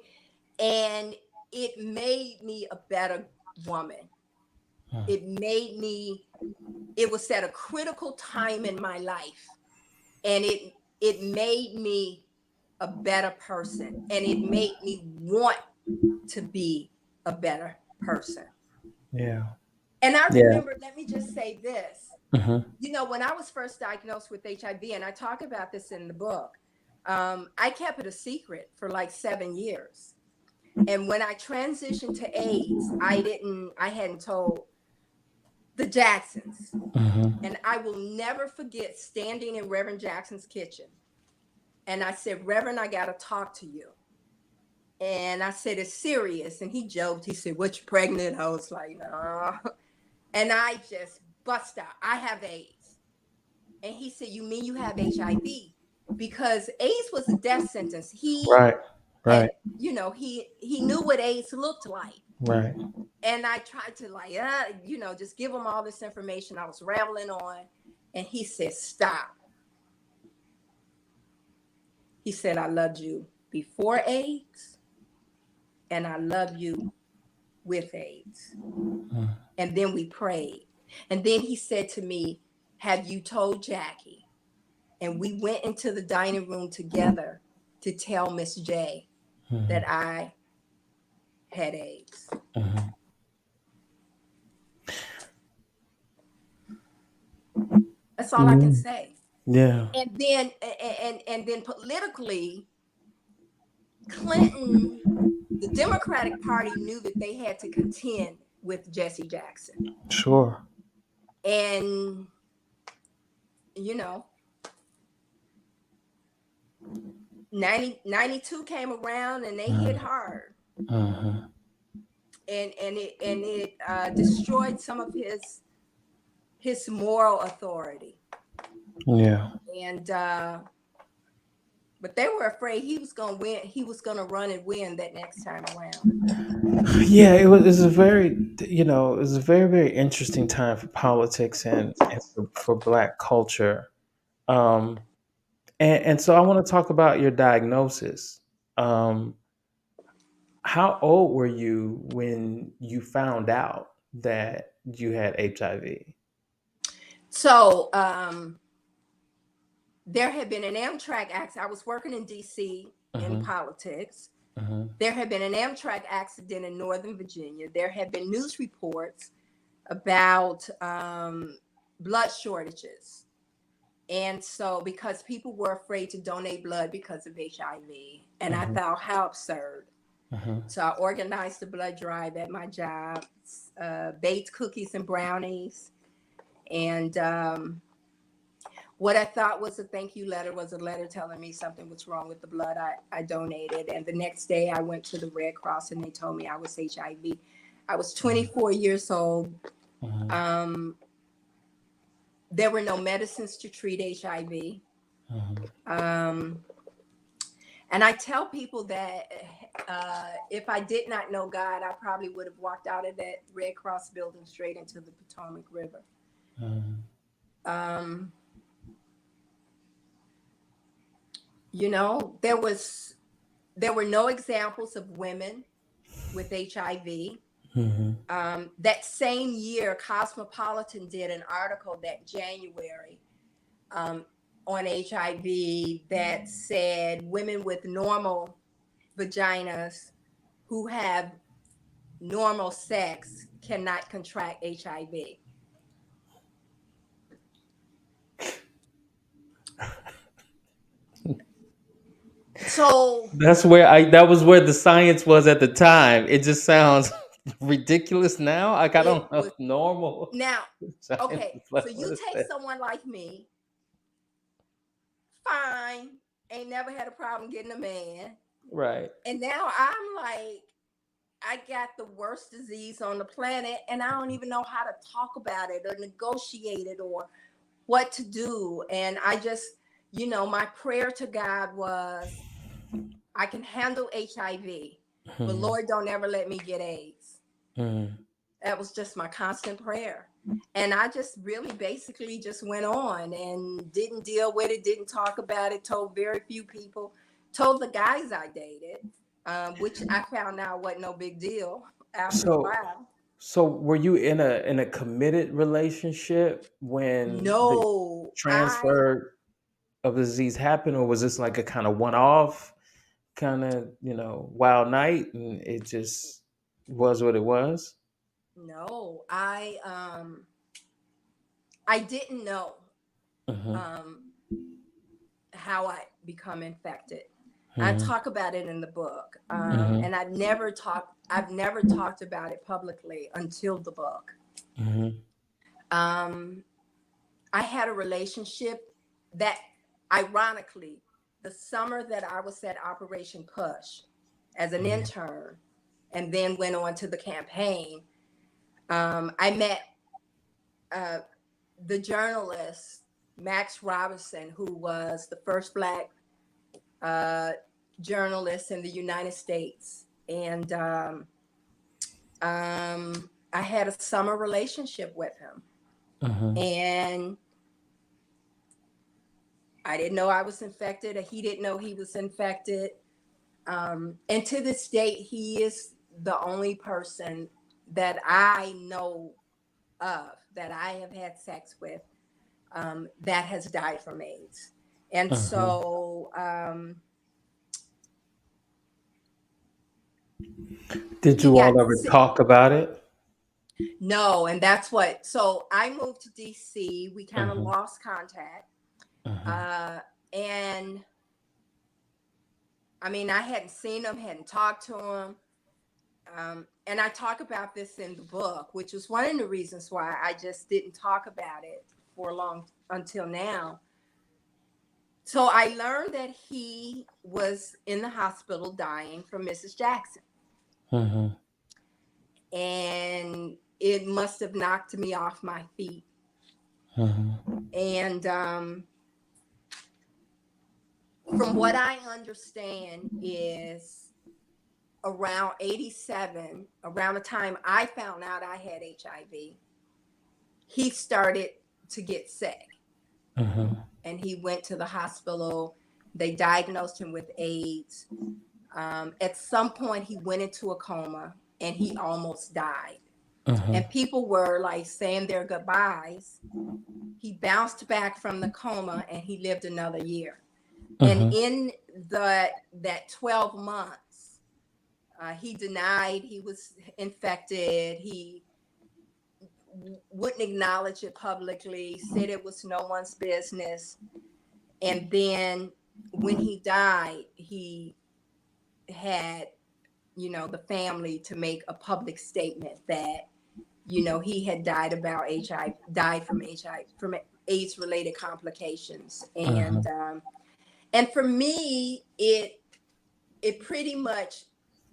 and it made me a better woman. Mhm. It made me, it was at a critical time in my life, and it made me a better person, and it made me want to be a better person. Yeah. And I Yeah. remember, let me just say this. Mhm. You know, when I was first diagnosed with HIV, and I talk about this in the book, I kept it a secret for like 7 years. And when I transitioned to AIDS, I hadn't told the Jacksons. Mhm. And I will never forget standing in Reverend Jackson's kitchen. And I said, Reverend, I got to talk to you. And I said, it's serious. And he joked. He said, what, you pregnant? I was like, no. And I just bust out, I have AIDS. And he said, you mean you have HIV? Because AIDS was a death sentence. He Right. had, Right. he knew what AIDS looked like. Right. And I tried to like, just give him all this information. I was rambling on. And he said, stop. He said, I loved you before AIDS and I love you with AIDS. Mhm. And then we prayed. And then he said to me, have you told Jackie? And we went into the dining room together to tell Miss J that Mhm. I had AIDS. Mhm. That's all I can Mhm. say. Yeah. And then politically, Clinton, the Democratic Party knew that they had to contend with Jesse Jackson. Sure. And, you know, 92 came around and they hit Mhm. hard. Mhm. And it destroyed some of his moral authority. Yeah. And but they were afraid he was gonna win. He was gonna run and win that next time around. Yeah, it was a very, it was a very, very interesting time for politics and for Black culture. Um, and so I want to talk about your diagnosis. Um, how old were you when you found out that you had HIV? So there had been an Amtrak accident. I was working in D.C. in Mm-hmm. politics. Mm-hmm. There had been an Amtrak accident in Northern Virginia. There had been news reports about blood shortages. And so, because people were afraid to donate blood because of HIV, and I Mm-hmm. thought, how absurd. Mm-hmm. So I organized a blood drive at my job, baked cookies and brownies. And what I thought was a thank you letter was a letter telling me something was wrong with the blood I donated. And the next day I went to the Red Cross and they told me I was HIV. I was 24 years old. Mm-hmm. Um, there were no medicines to treat HIV. Um, and I tell people that if I did not know God, I probably would have walked out of that Red Cross building straight into the Potomac River. Mm-hmm. Um, You know, there were no examples of women with HIV. Mm-hmm. That same year, Cosmopolitan did an article that January, um, on HIV that said women with normal vaginas who have normal sex cannot contract HIV. So That was where the science was at the time. It just sounds ridiculous now. Like I it don't know was if normal now, science okay, is so like what you is take that? someone like me, fine, ain't never had a problem getting a man. Right. And now I'm like, I got the worst disease on the planet, and I don't even know how to talk about it or negotiate it or what to do. And I just, my prayer to God was, I can handle HIV, but Mm-hmm. Lord, don't ever let me get AIDS. Mm-hmm. That was just my constant prayer. And I just really basically just went on and didn't deal with it, didn't talk about it, told very few people, told the guys I dated, which I found out wasn't no big deal after a So while. so were you in a committed relationship when the No, transfer of the disease happened, or was this like a kind of one off kind of, wild night and it just was what it was? no, I didn't know Mm-hmm. um, how I become infected. I Mm-hmm. talk about it in the book, Mm-hmm. and I've never talked about it publicly until the book. Mm-hmm. Um, I had a relationship that, ironically, the summer that I was at Operation Push as an intern, and then went on to the campaign. I met uh, the journalist Max Robinson, who was the first Black uh, journalist in the United States, and I had a summer relationship with him, Mm-hmm. and I didn't know I was infected, and he didn't know he was infected. And to this date, he is the only person that I know of that I have had sex with, that has died from AIDS. And Mm-hmm. so Did he you got all ever sick. talk about it? No, and that's what. So I moved to DC. We kind of Mm-hmm. lost contact. Mm-hmm. Uh, and I mean, I hadn't seen him, hadn't talked to him. And I talk about this in the book, which was one of the reasons why I just didn't talk about it for long until now. So I learned that he was in the hospital dying from Mrs. Jackson. Mm-hmm. And it must have knocked me off my feet. Mm-hmm. And from what I understand is around 87, around the time I found out I had HIV, he started to get sick, Mm-hmm. and he went to the hospital. They diagnosed him with AIDS. At some point, he went into a coma and he almost died. Mm-hmm. And people were like saying their goodbyes. He bounced back from the coma and he lived another year. And Mm-hmm. in that 12 months, he denied he was infected. He wouldn't acknowledge it publicly, said it was no one's business. And then when he died, he had, the family to make a public statement that, he had died about HIV, died from HIV, from AIDS related complications. Mm-hmm. And for me, it pretty much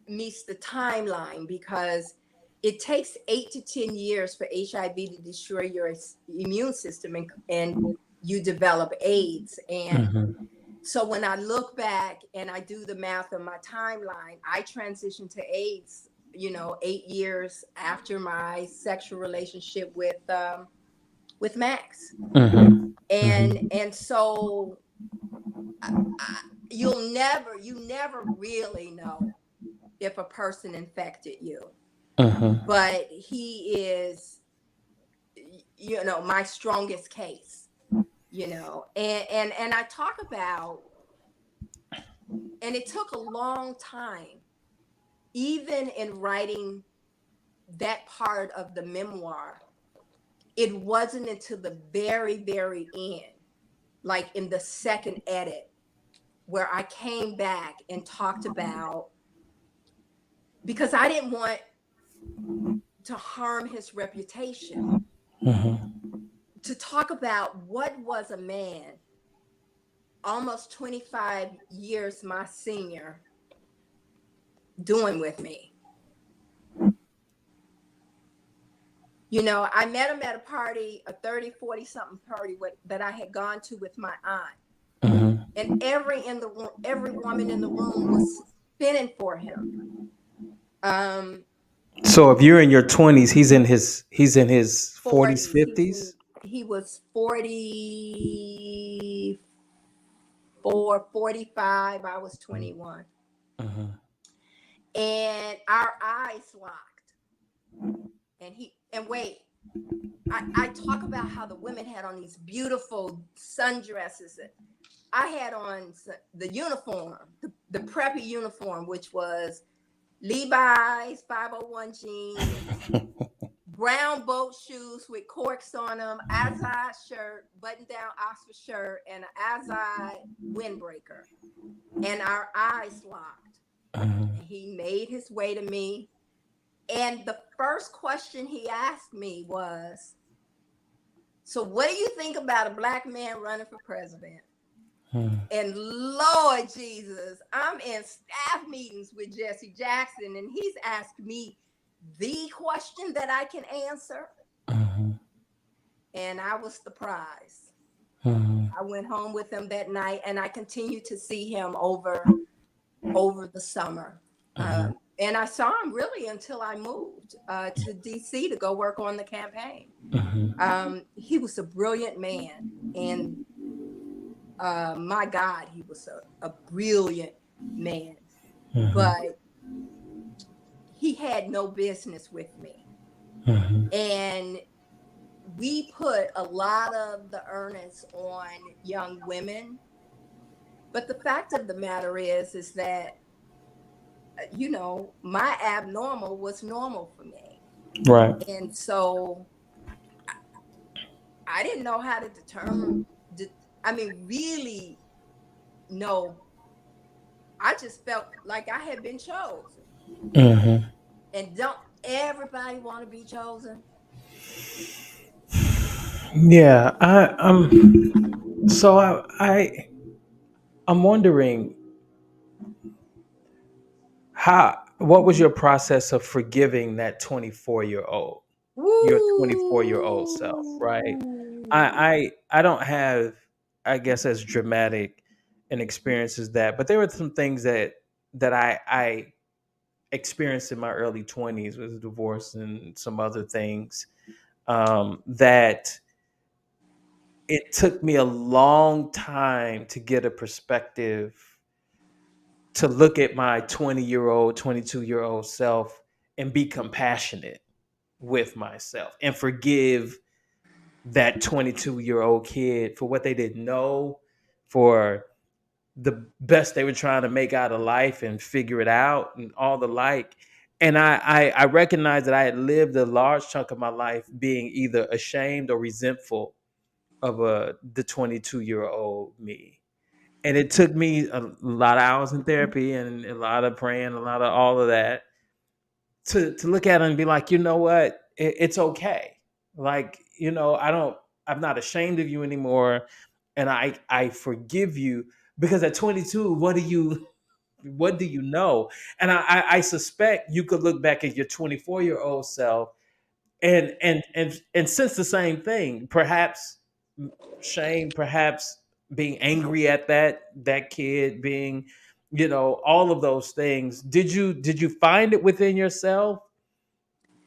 meets the timeline because it takes 8 to 10 years for HIV to destroy your immune system, and you develop AIDS. And Mm-hmm. so when I look back and I do the math on my timeline, I transitioned to AIDS, 8 years after my sexual relationship with Max. Mm-hmm. And Mm-hmm. and so you never really know if a person infected you, Mhm. but he is, my strongest case, and I talk about, and it took a long time, even in writing that part of the memoir. It wasn't until the very, very end, like in the second edit, where I came back and talked about, because I didn't want to harm his reputation, Mhm. to talk about what was a man almost 25 years my senior doing with me. I met him at a party, a 30, 40 something party that I had gone to with my aunt. Mhm. And every woman in the room was spinning for him. Um, So if you're in your 20s, he's in his 40s, 40s. 50s. He was 44, 45. I was 21. Mhm. And our eyes locked. And wait, I talk about how the women had on these beautiful sundresses. I had on the uniform, the preppy uniform, which was Levi's 501 jeans, brown boat shoes with corks on them, Azai shirt, button down Oxford shirt, and an Azai windbreaker. And our eyes locked. Mhm. And he made his way to me. And the first question he asked me was, "So, what do you think about a black man running for president?" Mhm. And Lord Jesus, I'm in staff meetings with Jesse Jackson, and he's asked me the question that I can answer. Mhm. And I was the prize. Mhm. I went home with him that night, and I continued to see him over the summer. Mhm. And I saw him really until I moved to DC to go work on the campaign. Mhm. He was a brilliant man, and my God, he was a brilliant man. Mhm. But he had no business with me. Mhm. And we put a lot of the earnest on young women. But the fact of the matter is that, my abnormal was normal for me. Right. And so I didn't know how to determine, I mean, really, no, I just felt like I had been chosen. Mhm. And don't everybody want to be chosen? Yeah, I'm wondering what was your process of forgiving that 24-year-old, your 24-year-old self, right? Woo! I don't have, I guess, as dramatic an experience as that, but there were some things that I experienced in my early 20s with divorce and some other things, that it took me a long time to get a perspective, to look at my 20-year-old, 22-year-old self and be compassionate with myself and forgive that 22-year-old kid for what they didn't know, for the best they were trying to make out of life and figure it out and all the like. And I recognized that I had lived a large chunk of my life being either ashamed or resentful of the 22-year-old me. And it took me a lot of hours in therapy and a lot of praying, a lot of all of that, to look at it and be like, you know what, it's okay. Like, I'm not ashamed of you anymore, and I forgive you, because at 22, what do you know? And I suspect you could look back at your 24-year-old self and sense the same thing. Perhaps shame, perhaps being angry at that kid, being, all of those things. Did you find it within yourself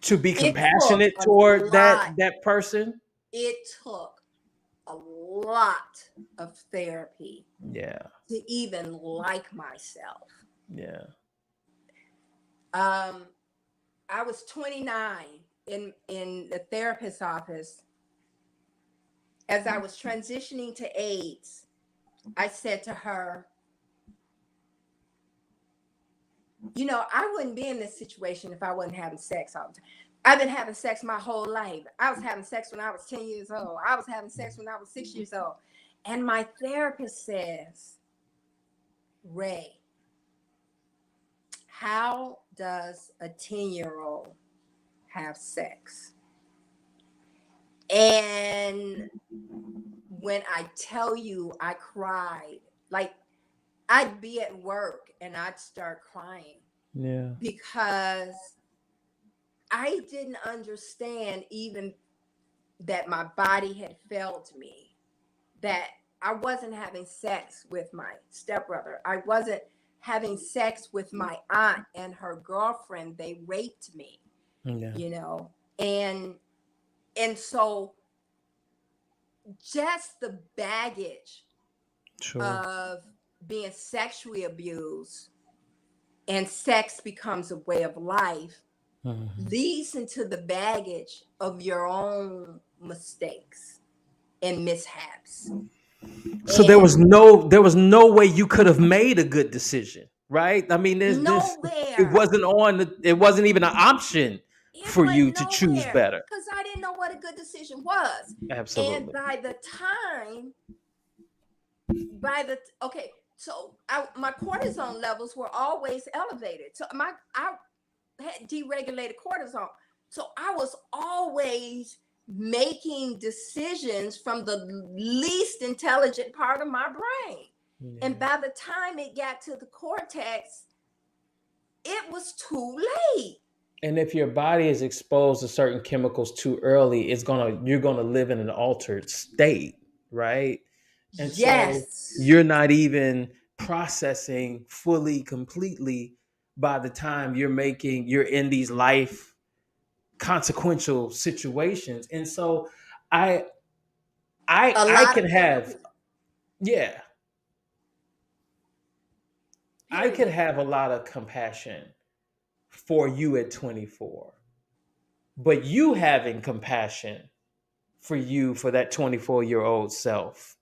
to be It took compassionate a toward that lot. that person? It took a lot of therapy Yeah. to even like myself. Yeah. Um, I was 29 in the therapist's office. As I was transitioning to AIDS, I said to her, you know, I wouldn't be in this situation if I wasn't having sex all the time. I've been having sex my whole life. I was having sex when I was 10 years old. I was having sex when I was 6 years old. And my therapist says, Rae, how does a 10-year-old have sex? And when I tell you I cried, like I'd be at work and I'd start crying Yeah. because I didn't understand even that my body had failed me, that I wasn't having sex with my stepbrother. I wasn't having sex with my aunt and her girlfriend. They raped me, Yeah. you know. And so just the baggage Sure. of being sexually abused and sex becomes a way of life Mhm. leads into the baggage of your own mistakes and mishaps. So And there was no way you could have made a good decision, right? I mean, there's this. It nowhere, wasn't on. It wasn't even an option it for went you to choose nowhere better. because I didn't know what a good decision was. And Absolutely. by the time, okay, so my cortisone levels were always elevated. So I had deregulated cortisol. So I was always making decisions from the least intelligent part of my brain. And Yeah. by the time it got to the cortex, it was too late. And if your body is exposed to certain chemicals too early, you're gonna live in an altered state, right? And so Yes. you're not even processing fully, completely by the time you're in these life consequential situations. And so I A I lot could of have, therapy, yeah, I could period. have a lot of compassion for you at 24. But you having compassion for you for that 24-year-old self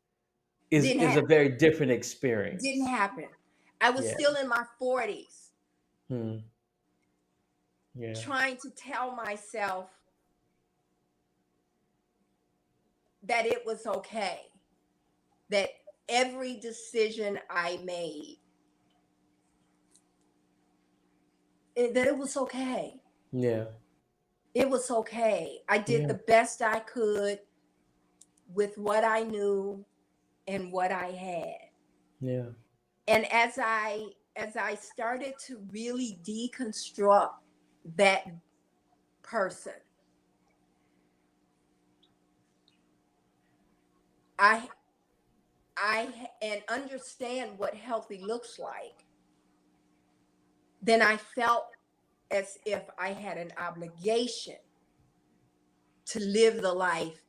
Didn't is a happen. very different Didn't experience. happen. I was Yeah. still in my 40s Hmm. Yeah. trying to tell myself that it was okay, that every decision I made, that it was okay. Yeah. It was okay. I did Yeah. the best I could with what I knew and what I had. Yeah. And as I started to really deconstruct that person, I and understand what healthy looks like, then I felt as if I had an obligation to live the life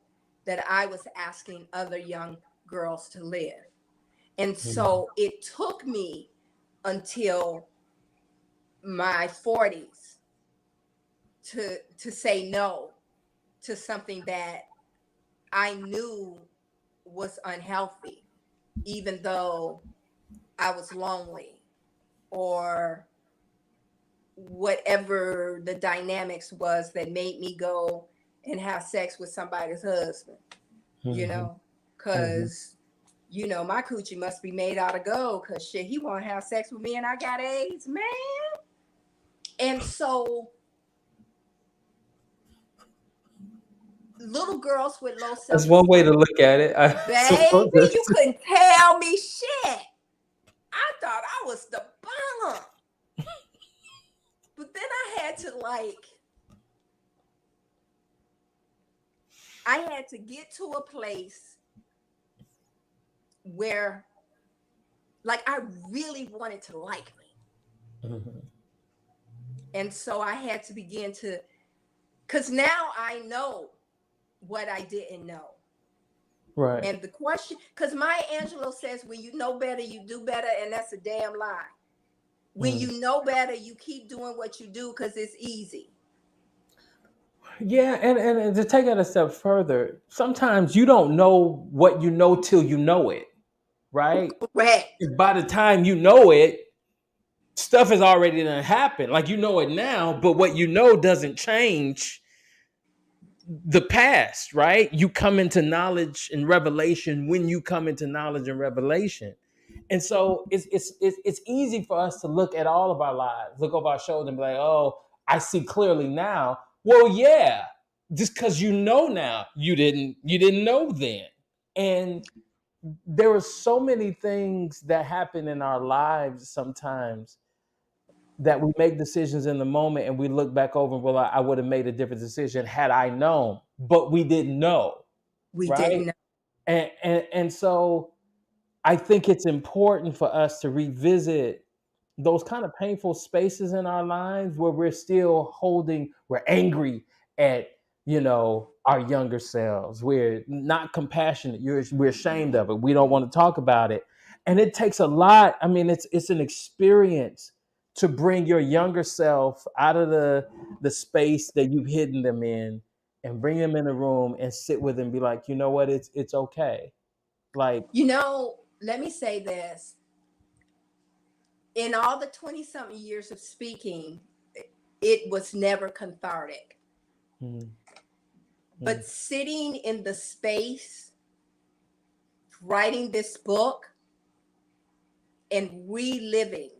that I was asking other young girls to live. And Mhm. so it took me until my 40s to say no to something that I knew was unhealthy, even though I was lonely or whatever the dynamics was that made me go and have sex with somebody's husband, you Mhm. know, Mhm. because my coochie must be made out of gold because shit, he want to have sex with me and I got AIDS, man. And so little girls with low That's one way to self-esteem, look at it, I suppose. baby, you couldn't tell me shit. I thought I was the bomb. But then I had to get to a place where like I really wanted to like me. Mhm. And so I had to begin to, because now I know what I didn't know. Right. And the question, because Maya Angelou says, when you know better, you do better, and that's a damn lie. When Mm. you know better, you keep doing what you do because it's easy. Yeah, and to take it a step further, sometimes you don't know what you know till you know it, right? Correct. By the time you know it, stuff has already done happened. Like you know it now, but what you know doesn't change the past, right? You come into knowledge and revelation when you come into knowledge and revelation. And so it's easy for us to look at all of our lives, look over our shoulder and be like, oh, I see clearly now. Well, yeah, just because you know now, you didn't know then. And there are so many things that happen in our lives sometimes that we make decisions in the moment and we look back over and we're like, I would have made a different decision had I known, but we didn't know, We right? didn't know. And so I think it's important for us to revisit those kind of painful spaces in our lives where we're still holding, we're angry at, our younger selves. We're not compassionate. We're ashamed of it. We don't want to talk about it. And it takes a lot. I mean, it's an experience to bring your younger self out of the space that you've hidden them in and bring them in a room and sit with them and be like, you know what, it's okay. Like, Let me say this. In all the 20 something years of speaking, it was never cathartic. mm, mm, But sitting in the space, writing this book, and reliving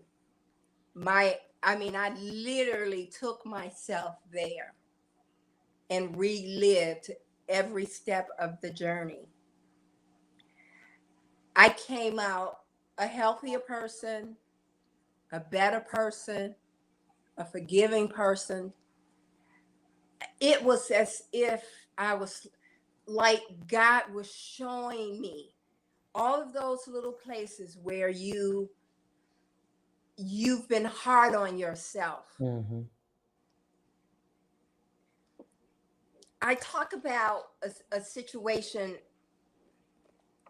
I literally took myself there and relived every step of the journey. I came out a healthier person, a better person, a forgiving person. It was as if I was like God was showing me all of those little places where you've been hard on yourself. mhm, I talk about a situation.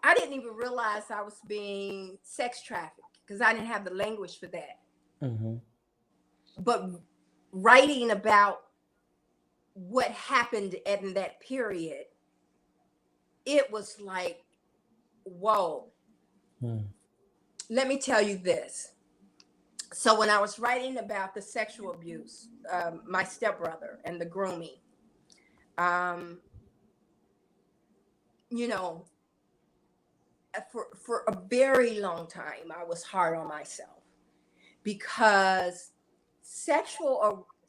I didn't even realize I was being sex trafficked because I didn't have the language for that. mhm, But writing about what happened in that period, it was like, whoa. mm, Let me tell you this. So when I was writing about the sexual abuse, my stepbrother and the grooming, um, you know, for a very long time, I was hard on myself because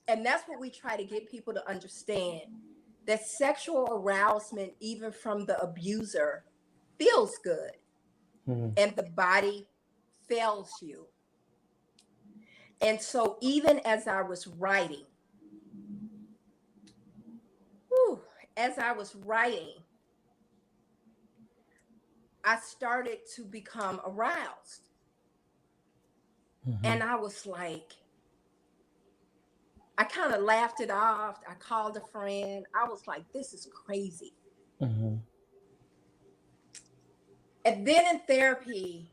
and that's what we try to get people to understand, that sexual arousement, even from the abuser, feels good, mhm, and the body fails you. And so even as I was writing, whew, as I was writing, I started to become aroused. mhm, And I was like, I kind of laughed it off. I called a friend. I was like, this is crazy. mhm, And then in therapy,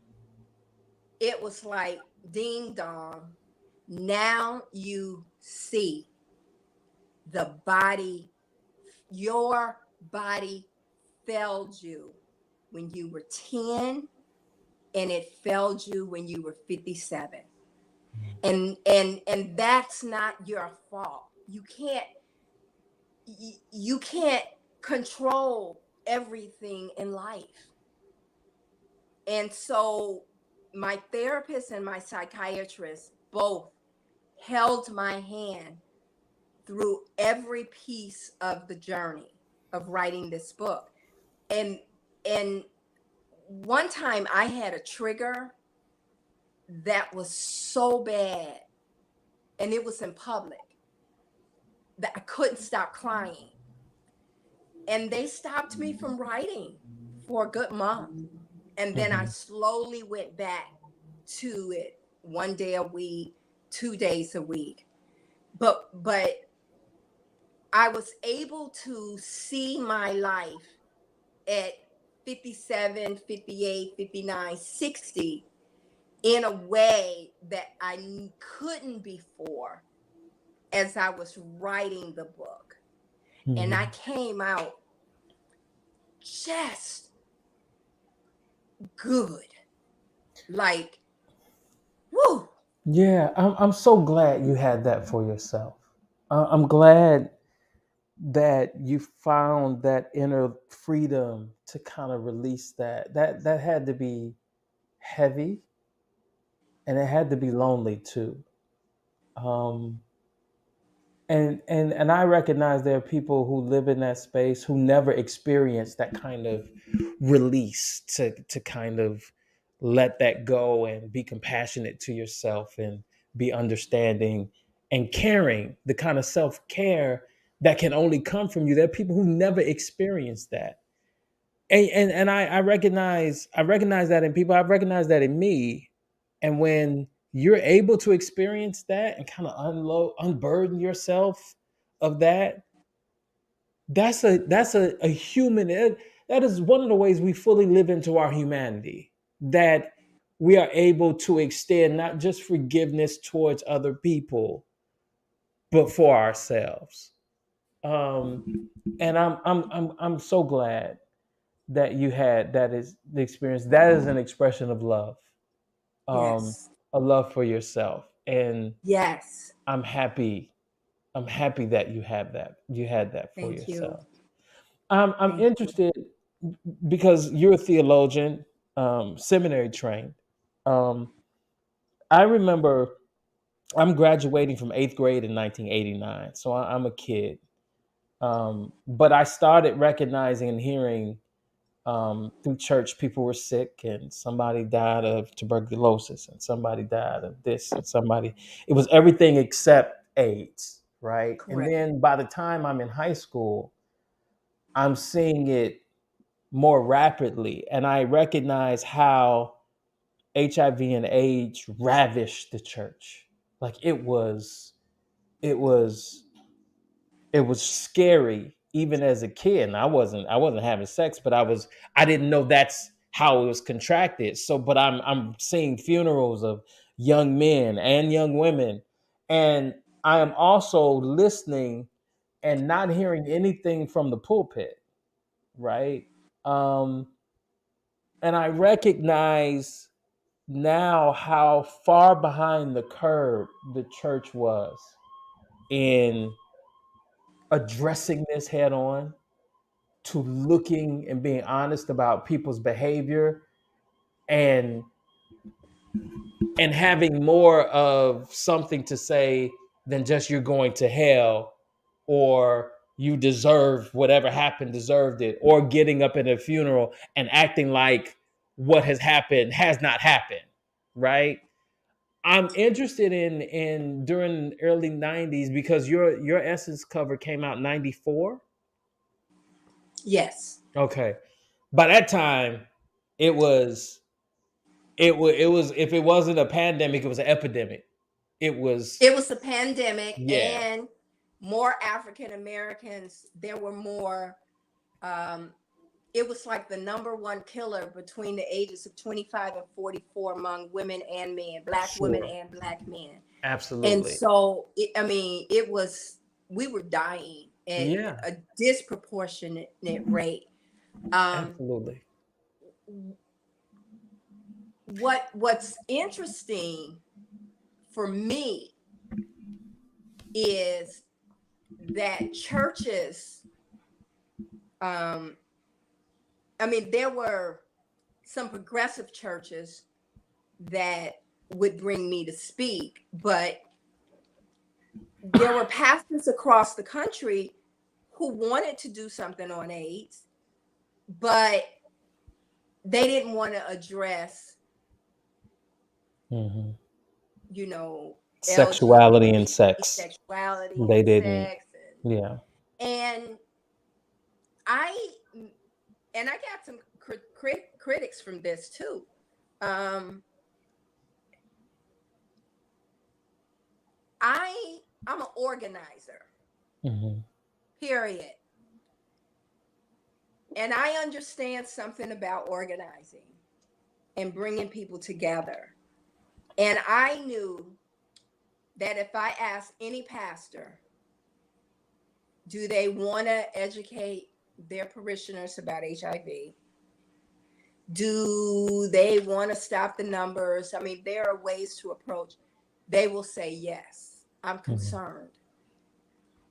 it was like, ding dong. Now you see the body, your body failed you when you were 10, and it failed you when you were 57. And that's not your fault. You can't control everything in life. And so my therapist and my psychiatrist both held my hand through every piece of the journey of writing this book. And and one time I had a trigger that was so bad, and it was in public, that I couldn't stop crying. And they stopped me from writing for a good month. And then I mhm, slowly went back to it, 1 day a week, 2 days a week. But I was able to see my life at 57, 58, 59, 60 in a way that I couldn't before as I was writing the book. And I Mhm. came out just good. Like, woo. Yeah, I'm so glad you had that for yourself. I'm glad that you found that inner freedom to kind of release that. That had to be heavy, and it had to be lonely too. Um, and I recognize there are people who live in that space who never experience that kind of release to kind of let that go and be compassionate to yourself and be understanding and caring, the kind of self-care that can only come from you. There are people who never experience that. And I recognize that in people. I recognize that in me. And when you're able to experience that and kind of unburden yourself of that, that's a human. That is one of the ways we fully live into our humanity. That we are able to extend not just forgiveness towards other people, but for ourselves. And I'm so glad that you had that is the experience. That is an expression of love, um, Yes. a love for yourself. And Yes. I'm happy. I'm happy that you have that. You had that for Thank you. yourself. I'm Thank you. interested because you're a theologian, seminary trained. Um, I remember I'm graduating from eighth grade in 1989, so I'm a kid. But I started recognizing and hearing through church, people were sick, and somebody died of tuberculosis, and somebody died of this, and somebody, it was everything except AIDS, right? And Correct. then by the time I'm in high school, I'm seeing it more rapidly, and I recognize how HIV and AIDS ravished the church. Like it was it was scary even as a kid. And I wasn't having sex, but I didn't know that's how it was contracted. So but I'm seeing funerals of young men and young women, and I am also listening and not hearing anything from the pulpit, right? um and I recognize now how far behind the curve the church was in addressing this head on, to looking and being honest about people's behavior, and having more of something to say than just you're going to hell, or you deserve whatever happened, deserved it, or getting up at a funeral and acting like what has happened has not happened, right? I'm interested in during the early 90s because your Essence cover came out 94. Yes. Okay. By that time, it was it was if it wasn't a pandemic, it was an epidemic. It was, It was the pandemic yeah, and more African Americans. There were more. Um, it was like the number one killer between the ages of 25 and 44 among women and men, black women sure. and black men. And Absolutely. so, I mean, it was, we were dying at Yeah, a disproportionate rate. Um, absolutely. what's interesting for me is that churches, um, I mean, there were some progressive churches that would bring me to speak, but there were pastors across the country who wanted to do something on AIDS, but they didn't want to address, Hmm. you know, Sexuality and LGBT sex. sexuality They and didn't. sex, Yeah. and I and I got some critics from this too. Um, I'm an organizer. Hmm. Period. And I understand something about organizing and bringing people together. And I knew that if I asked any pastor, do they want to educate their parishioners about HIV? Do they want to stop the numbers? I mean, there are ways to approach. They will say, yes, I'm concerned.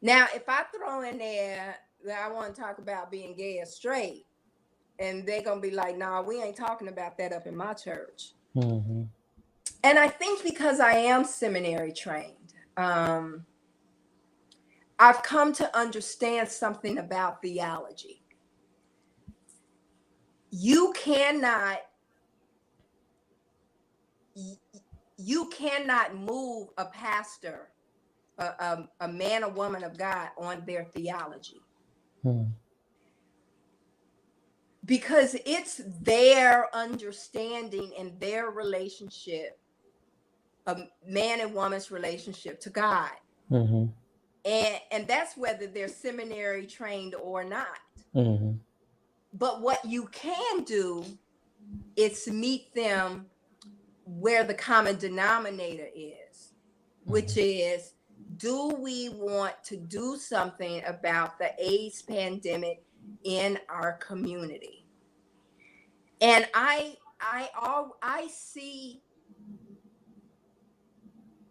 Now, if I throw in there that I want to talk about being gay or straight, and they're going to be like, nah, we ain't talking about that up in my church. Mm-hmm. And I think because I am seminary trained, I've come to understand something about theology. You cannot move a pastor, a man or woman of God, on their theology. Because it's their understanding and their relationship, a man and woman's relationship to God. Mm-hmm. And that's whether they're seminary trained or not. Mm-hmm. But what you can do is meet them where the common denominator is, which is, do we want to do something about the AIDS pandemic in our community? And I see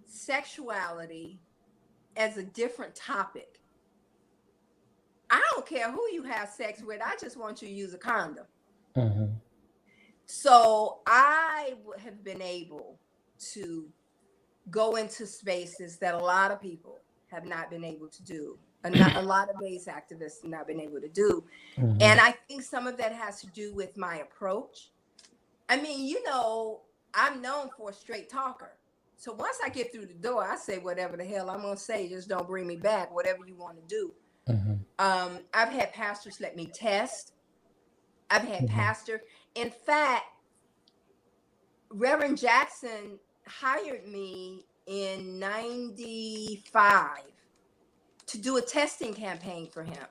sexuality as a different topic. I don't care who you have sex with. I just want you to use a condom. Mm-hmm. So I have been able to go into spaces that a lot of people have not been able to do. A lot of AIDS activists have not been able to do. Mm-hmm. And I think some of that has to do with my approach. I mean, you know, I'm known for a straight talker. So once I get through the door, I say whatever the hell I'm going to say. Just don't bring me back, whatever you want to do. Mm-hmm. I've had pastors let me test. I've had Mm-hmm. pastor. In fact, Reverend Jackson hired me in 95 to do a testing campaign for him.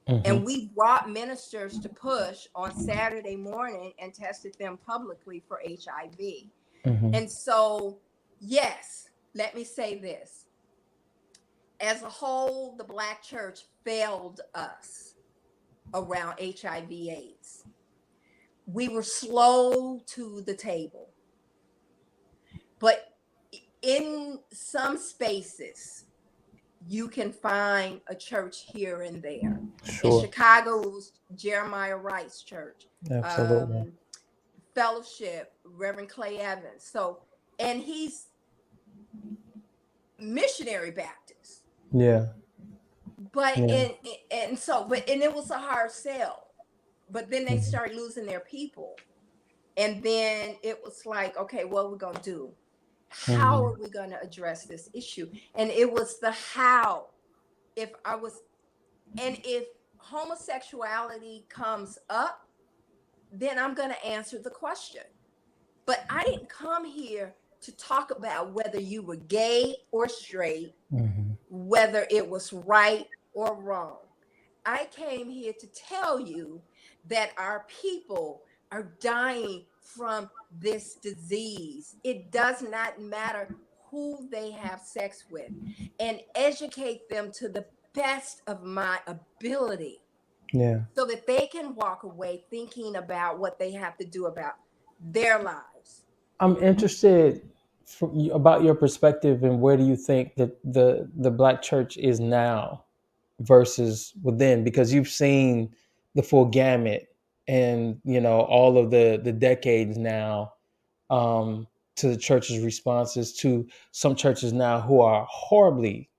Mm-hmm. And we brought ministers to push on Saturday morning and tested them publicly for HIV. Mm-hmm. And so, yes, let me say this. As a whole, the Black church failed us around HIV/AIDS. We were slow to the table. But in some spaces, you can find a church here and there. Sure. In Chicago, it was Jeremiah Wright's church. Absolutely. Fellowship, Reverend Clay Evans. So, and he's missionary Baptist. Yeah. But Yeah. and it was a hard sell. But then they started losing their people. And then it was like, okay, what are we going to do? How are we going to address this issue? And it was the how. If homosexuality comes up, then I'm going to answer the question. But I didn't come here to talk about whether you were gay or straight, whether it was right or wrong. I came here to tell you that our people are dying from this disease. It does not matter who they have sex with, and educate them to the best of my ability. Yeah. So that they can walk away thinking about what they have to do about their lives. I'm interested about your perspective, and where do you think that the Black church is now versus within, because you've seen the full gamut, and all of the decades now, to the church's responses to some churches now who are horribly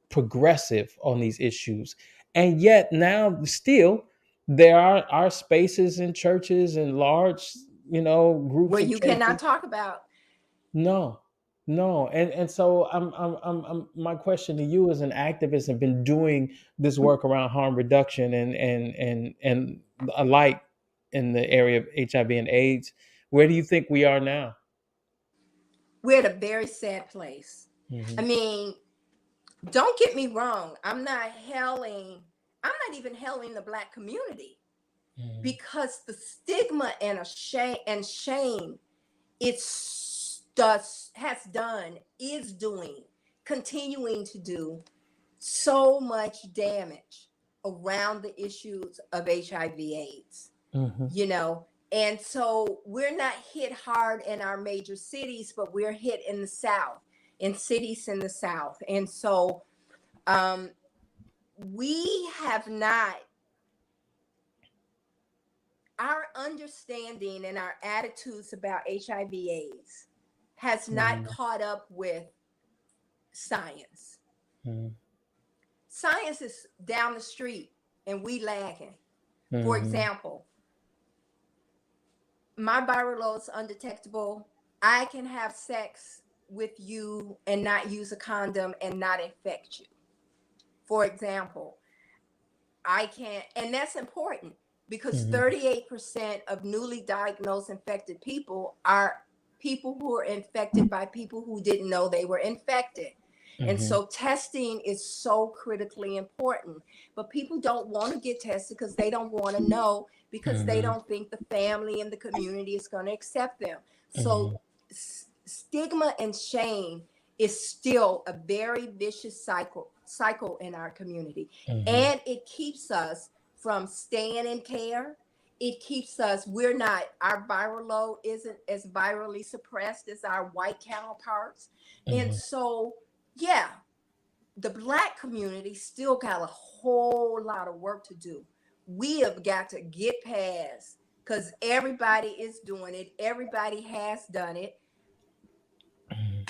progressive on these issues. And yet now still there are spaces in churches and large, groups Where of you cannot churches. talk about. No. And so my question to you, as an activist and been doing this work around harm reduction and alike in the area of HIV and AIDS, where do you think we are now? We're at a very sad place. Mm-hmm. I mean, don't get me wrong. I'm not even hailing the Black community. Mhm. because the stigma and a shame it's does has done is doing continuing to do so much damage around the issues of HIV/AIDS, Mhm. you know. And so we're not hit hard in our major cities, but we're hit in the South, in cities in the South. And so um, we have not, our understanding and our attitudes about HIV/AIDS has not Mhm. caught up with science. Mhm. Science is down the street and we lagging. For Mhm. example, my viral load is undetectable. I can have sex with you and not use a condom and not infect you. For example, I can't, and that's important because Mhm. 38% of newly diagnosed infected people are people who are infected by people who didn't know they were infected. And Mhm. so testing is so critically important. But people don't want to get tested because they don't want to know, because they Mhm. don't think the family and the community is going to accept them. Mhm. So stigma and shame is still a very vicious cycle in our community, Mhm. and it keeps us from staying in care. It keeps us, we're not, our viral load isn't as virally suppressed as our white counterparts. And Mhm. so, yeah, the Black community still got a whole lot of work to do. We have got to get past, because everybody is doing it, everybody has done it. Mhm.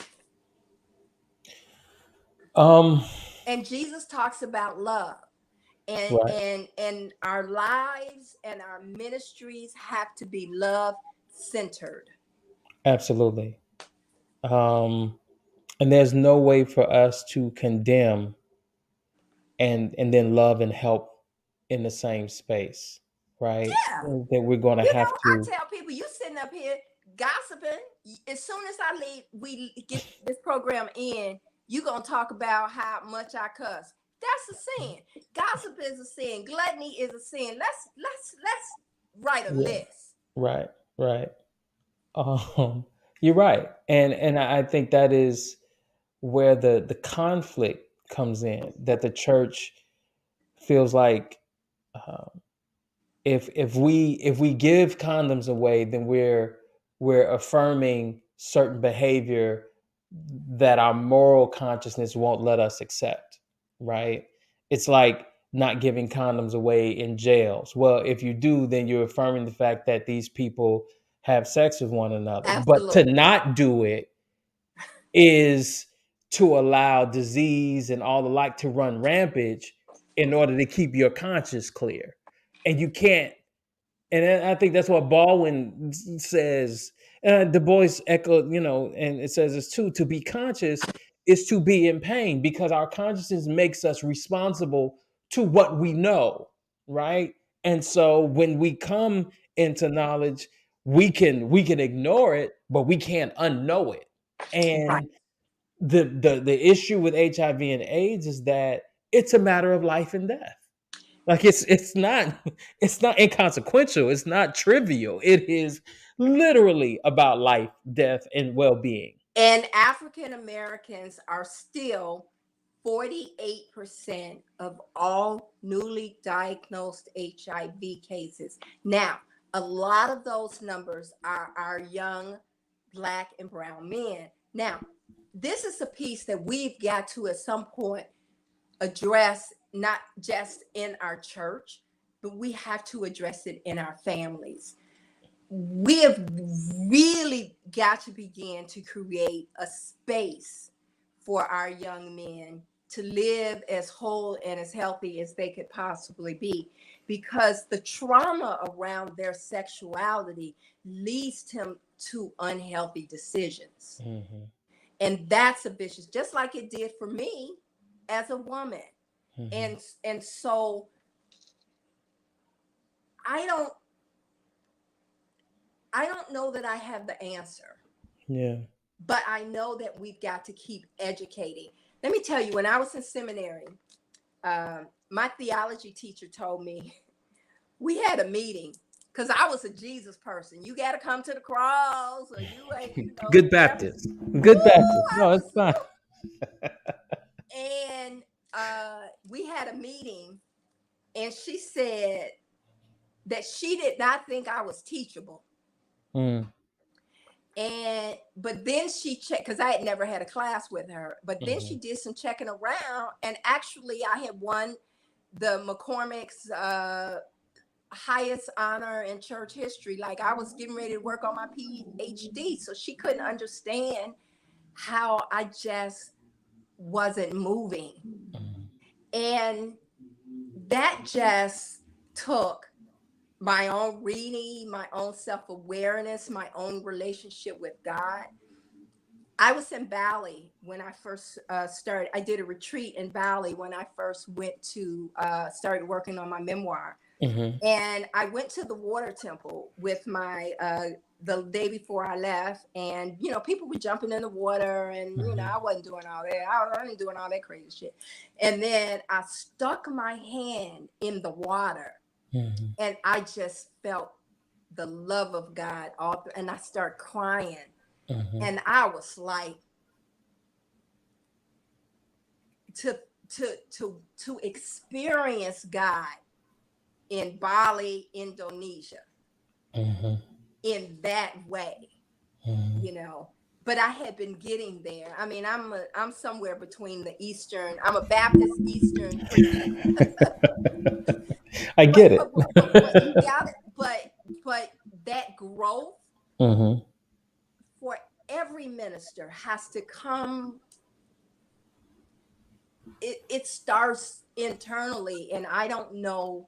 Um. And Jesus talks about love. and Right. and and our lives and our ministries have to be love centered. Absolutely. Um. And there's no way for us to condemn and then love and help in the same space, right? Yeah, That we're going to you have know, I to. tell people, you sitting up here gossiping, as soon as I leave, we get this program in, you gonna talk about how much I cuss. That's a sin. Gossip is a sin. Gluttony is a sin. Let's write a Yeah. list. Right. Right. You're right, and I think that is where the conflict comes in. That the church feels like, uh, if we give condoms away, then we're affirming certain behavior that our moral consciousness won't let us accept, right? It's like not giving condoms away in jails. Well, if you do, then you're affirming the fact that these people have sex with one another. But to Absolutely. not do it is to allow disease and all the like to run rampage in order to keep your conscience clear. And you can't, and I think that's what Baldwin says. Du Bois echoed, and it says this too. To be conscious is to be in pain, because our consciousness makes us responsible to what we know, right? And so when we come into knowledge, we can ignore it, but we can't unknow it. Right. And the issue with HIV and AIDS is that it's a matter of life and death. Like it's not inconsequential. It's not trivial. It is literally about life, death, and well-being. And African Americans are still 48% of all newly diagnosed HIV cases. Now, a lot of those numbers are our young Black and brown men. Now, this is a piece that we've got to at some point address, not just in our church, but we have to address it in our families. We have really got to begin to create a space for our young men to live as whole and as healthy as they could possibly be, because the trauma around their sexuality leads them to unhealthy decisions. Mm-hmm. And that's a vicious, just like it did for me as a woman. Mm-hmm. And so I don't I don't know that I have the answer, Yeah. but I know that we've got to keep educating. Let me tell you, when I was in seminary, my theology teacher told me, we had a meeting because I was a Jesus person. You got to come to the cross, or you ain't, Good whatever. Baptist. Ooh, Good Baptist. I No, it's was, fine. and we had a meeting, and she said that she did not think I was teachable. Mm, But then she checked, because I had never had a class with her, but then she mhm, did some checking around, and actually I had won the McCormick's highest honor in church history. Like, I was getting ready to work on my PhD, so she couldn't understand how I just wasn't moving. mhm, And that just took my own reading, my own self-awareness, my own relationship with God. I was in Bali when I first started. I did a retreat in Bali when I first went to started working on my memoir. mhm, And I went to the water temple with my the day before I left, and people were jumping in the water, and mhm, I wasn't doing all that. I wasn't doing all that crazy shit. And then I stuck my hand in the water, mhm, and I just felt the love of God all and I started crying, mhm. and I was like, to to experience God in Bali, Indonesia, Mhm, in that way, mhm. you know. But I had been getting there. I mean, I'm somewhere between the Eastern. I'm a Baptist Eastern Christian. I But get it. you got it. But that growth Mhm, for every minister has to come. It starts internally, and I don't know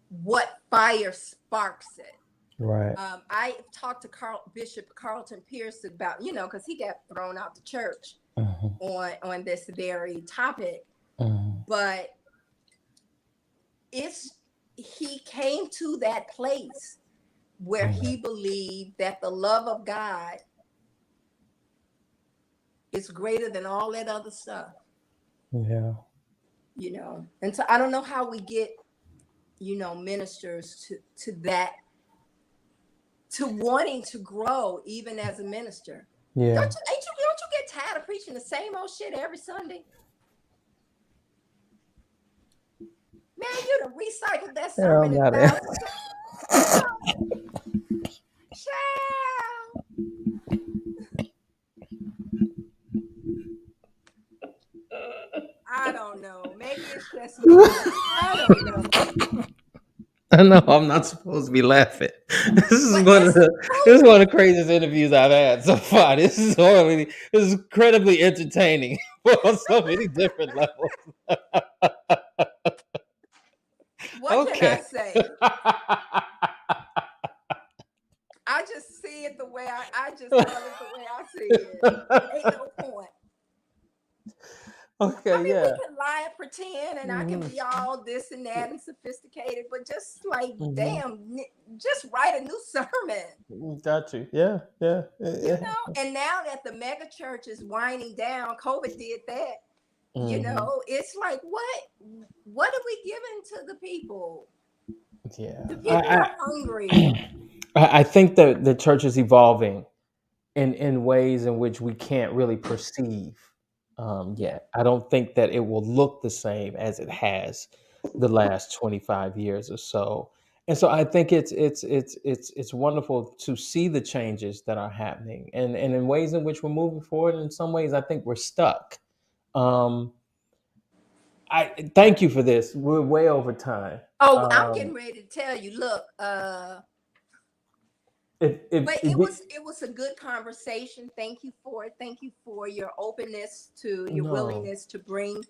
what fire sparks it. right. I talked to Bishop Carlton Pierce about, because he got thrown out the church Mhm, on this very topic, mhm, but he came to that place where mhm. he believed that the love of God is greater than all that other stuff, Yeah. And so I don't know how we get, ministers to that, to wanting to grow even as a minister. Yeah. Don't you get tired of preaching the same old shit every Sunday? Man, you done recycled that Yeah, sermon I'm a not it. thousand times. Oh, child. I don't know. Maybe it's just me. I don't know. I know I'm not supposed to be laughing. This is But one of it's the the craziest interviews I've had so far. This is incredibly entertaining on so many different levels. What can I Okay. say? I just see it the way I just tell it the way I see it. Ain't no point. I Okay, mean, we yeah. can lie and pretend, and I can Hmm. be all this and that and sophisticated, but just like, Hmm. damn, just write a new sermon. Got you. Yeah, yeah, yeah. And now that the mega church is winding down, COVID did that. Hmm. It's like, what are we giving to the people? Yeah. The people are hungry. I think that the church is evolving in ways in which we can't really perceive Yeah. yet. I don't think that it will look the same as it has the last 25 years or so. And so I think it's wonderful to see the changes that are happening and in ways in which we're moving forward. In some ways, I think we're stuck. Um, I thank you for this. We're way over time. Oh, I'm Um, getting ready to tell you. Look, but if we, it was a good conversation. Thank you for it. Thank you for your openness, to your no, willingness to bring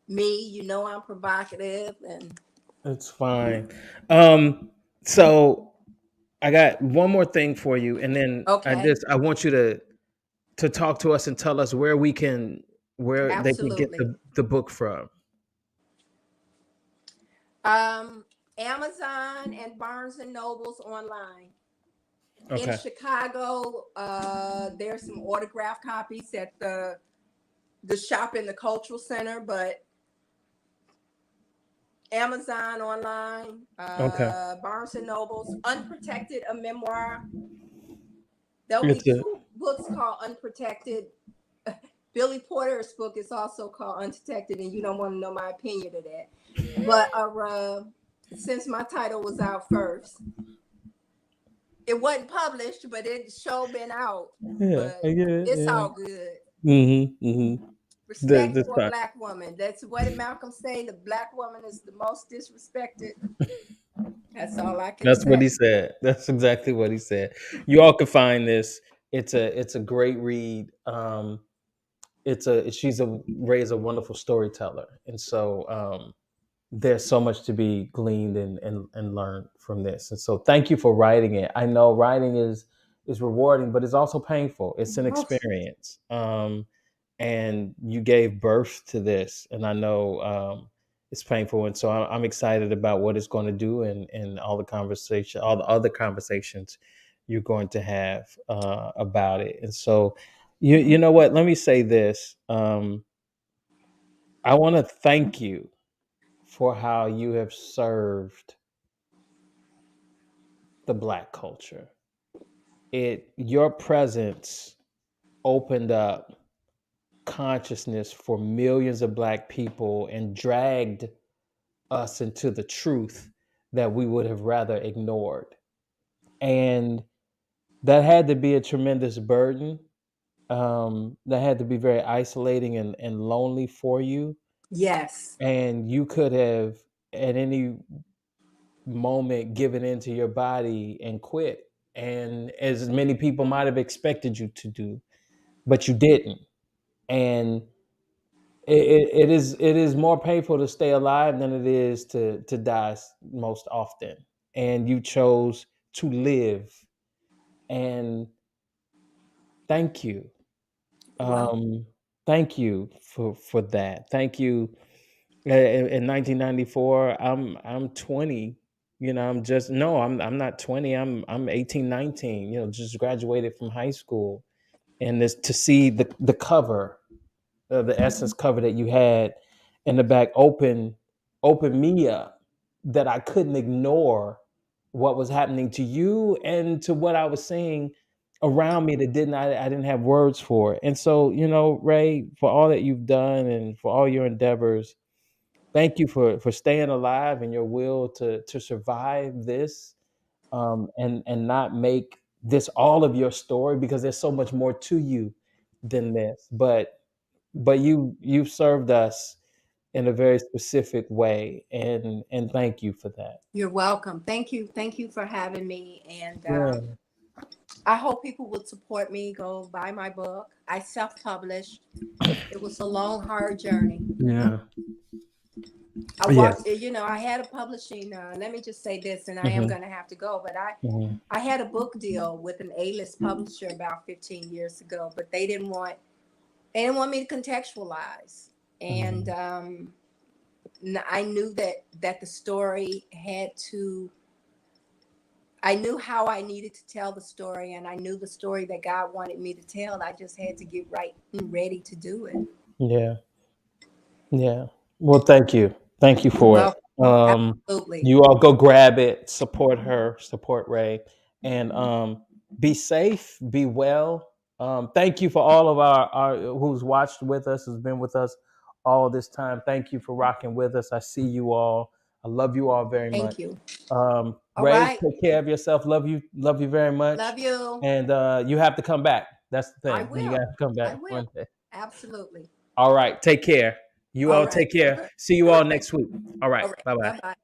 me. I'm provocative, and it's fine. Um, so I got one more thing for you, and then okay, I want you to talk to us and tell us where they can get absolutely. the book from. Um, Amazon and Barnes and Nobles online. In Okay. Chicago, there's some autograph copies at the shop in the cultural center, but Amazon online, Okay. Barnes and Nobles. Unprotected, a memoir. There'll be It's a two books called Unprotected. Billy Porter's book is also called Undetected, and you don't want to know my opinion of that. But since my title was out first, it wasn't published, but it sure been out. yeah, But yeah, it's yeah. all good. Mm-hmm. Respect That's for a fine. black woman. That's what did Malcolm say. The black woman is the most disrespected. That's all I can That's what say. he said. That's exactly what he said. You all can find this. It's a great read. It's a she's a Ray's a wonderful storyteller, and so there's so much to be gleaned and learned from this. And so thank you for writing it. I know writing is rewarding, but it's also painful. It's an Oh, experience. And you gave birth to this, and I know it's painful. And so I'm excited about what it's going to do, and all the conversation, all the other conversations you're going to have about it. And so, you know what? Let me say this. I want to thank you for how you have served the Black culture. Your presence opened up consciousness for millions of Black people and dragged us into the truth that we would have rather ignored. And that had to be a tremendous burden. That had to be very isolating and lonely for you. yes. And you could have, at any moment, given into your body and quit. And as many people might have expected you to do, but you didn't. And it is more painful to stay alive than it is to die most often. And you chose to live. And thank you. Well, Um, Thank you for that. Thank you. In 1994, I'm 20. You know, I'm just no, I'm not 20. I'm 18, 19. You know, just graduated from high school, and this to see the cover, the Essence cover that you had in the back, open me up, that I couldn't ignore what was happening to you and to what I was seeing around me that I didn't have words for. And so, Rae, for all that you've done and for all your endeavors, thank you for staying alive and your will to survive this, and not make this all of your story, because there's so much more to you than this. But you've served us in a very specific way, and thank you for that. you're welcome. Thank you. Thank you for having me. And Yeah. I hope people would support me. Go buy my book. I self-published. It was a long, hard journey. Yeah. I Yes. walked, I had a publishing. Let me just say this, and I am Hmm. going to have to go. But Hmm. I had a book deal with an A-list publisher about 15 years ago, but they didn't want me to contextualize, and Hmm. I knew that the story had to. I knew how I needed to tell the story, and I knew the story that God wanted me to tell. I just had to get right and ready to do it. Yeah. Yeah. Well, thank you. Thank you You're for it. welcome. Absolutely. You all go grab it, support her, support Rae, and be safe, be well. Thank you for all of our who's watched with us, who's been with us all this time. Thank you for rocking with us. I see you all. I love you all very much. Thank you. All Rae, right. take care of yourself. Love you very much. Love you. And you have to come back. That's the I thing. You got will. to come back I will. one day. Absolutely. All right. Take care. You All all right. take care. See you all Okay. next week. All right. All right. Bye bye. Bye bye.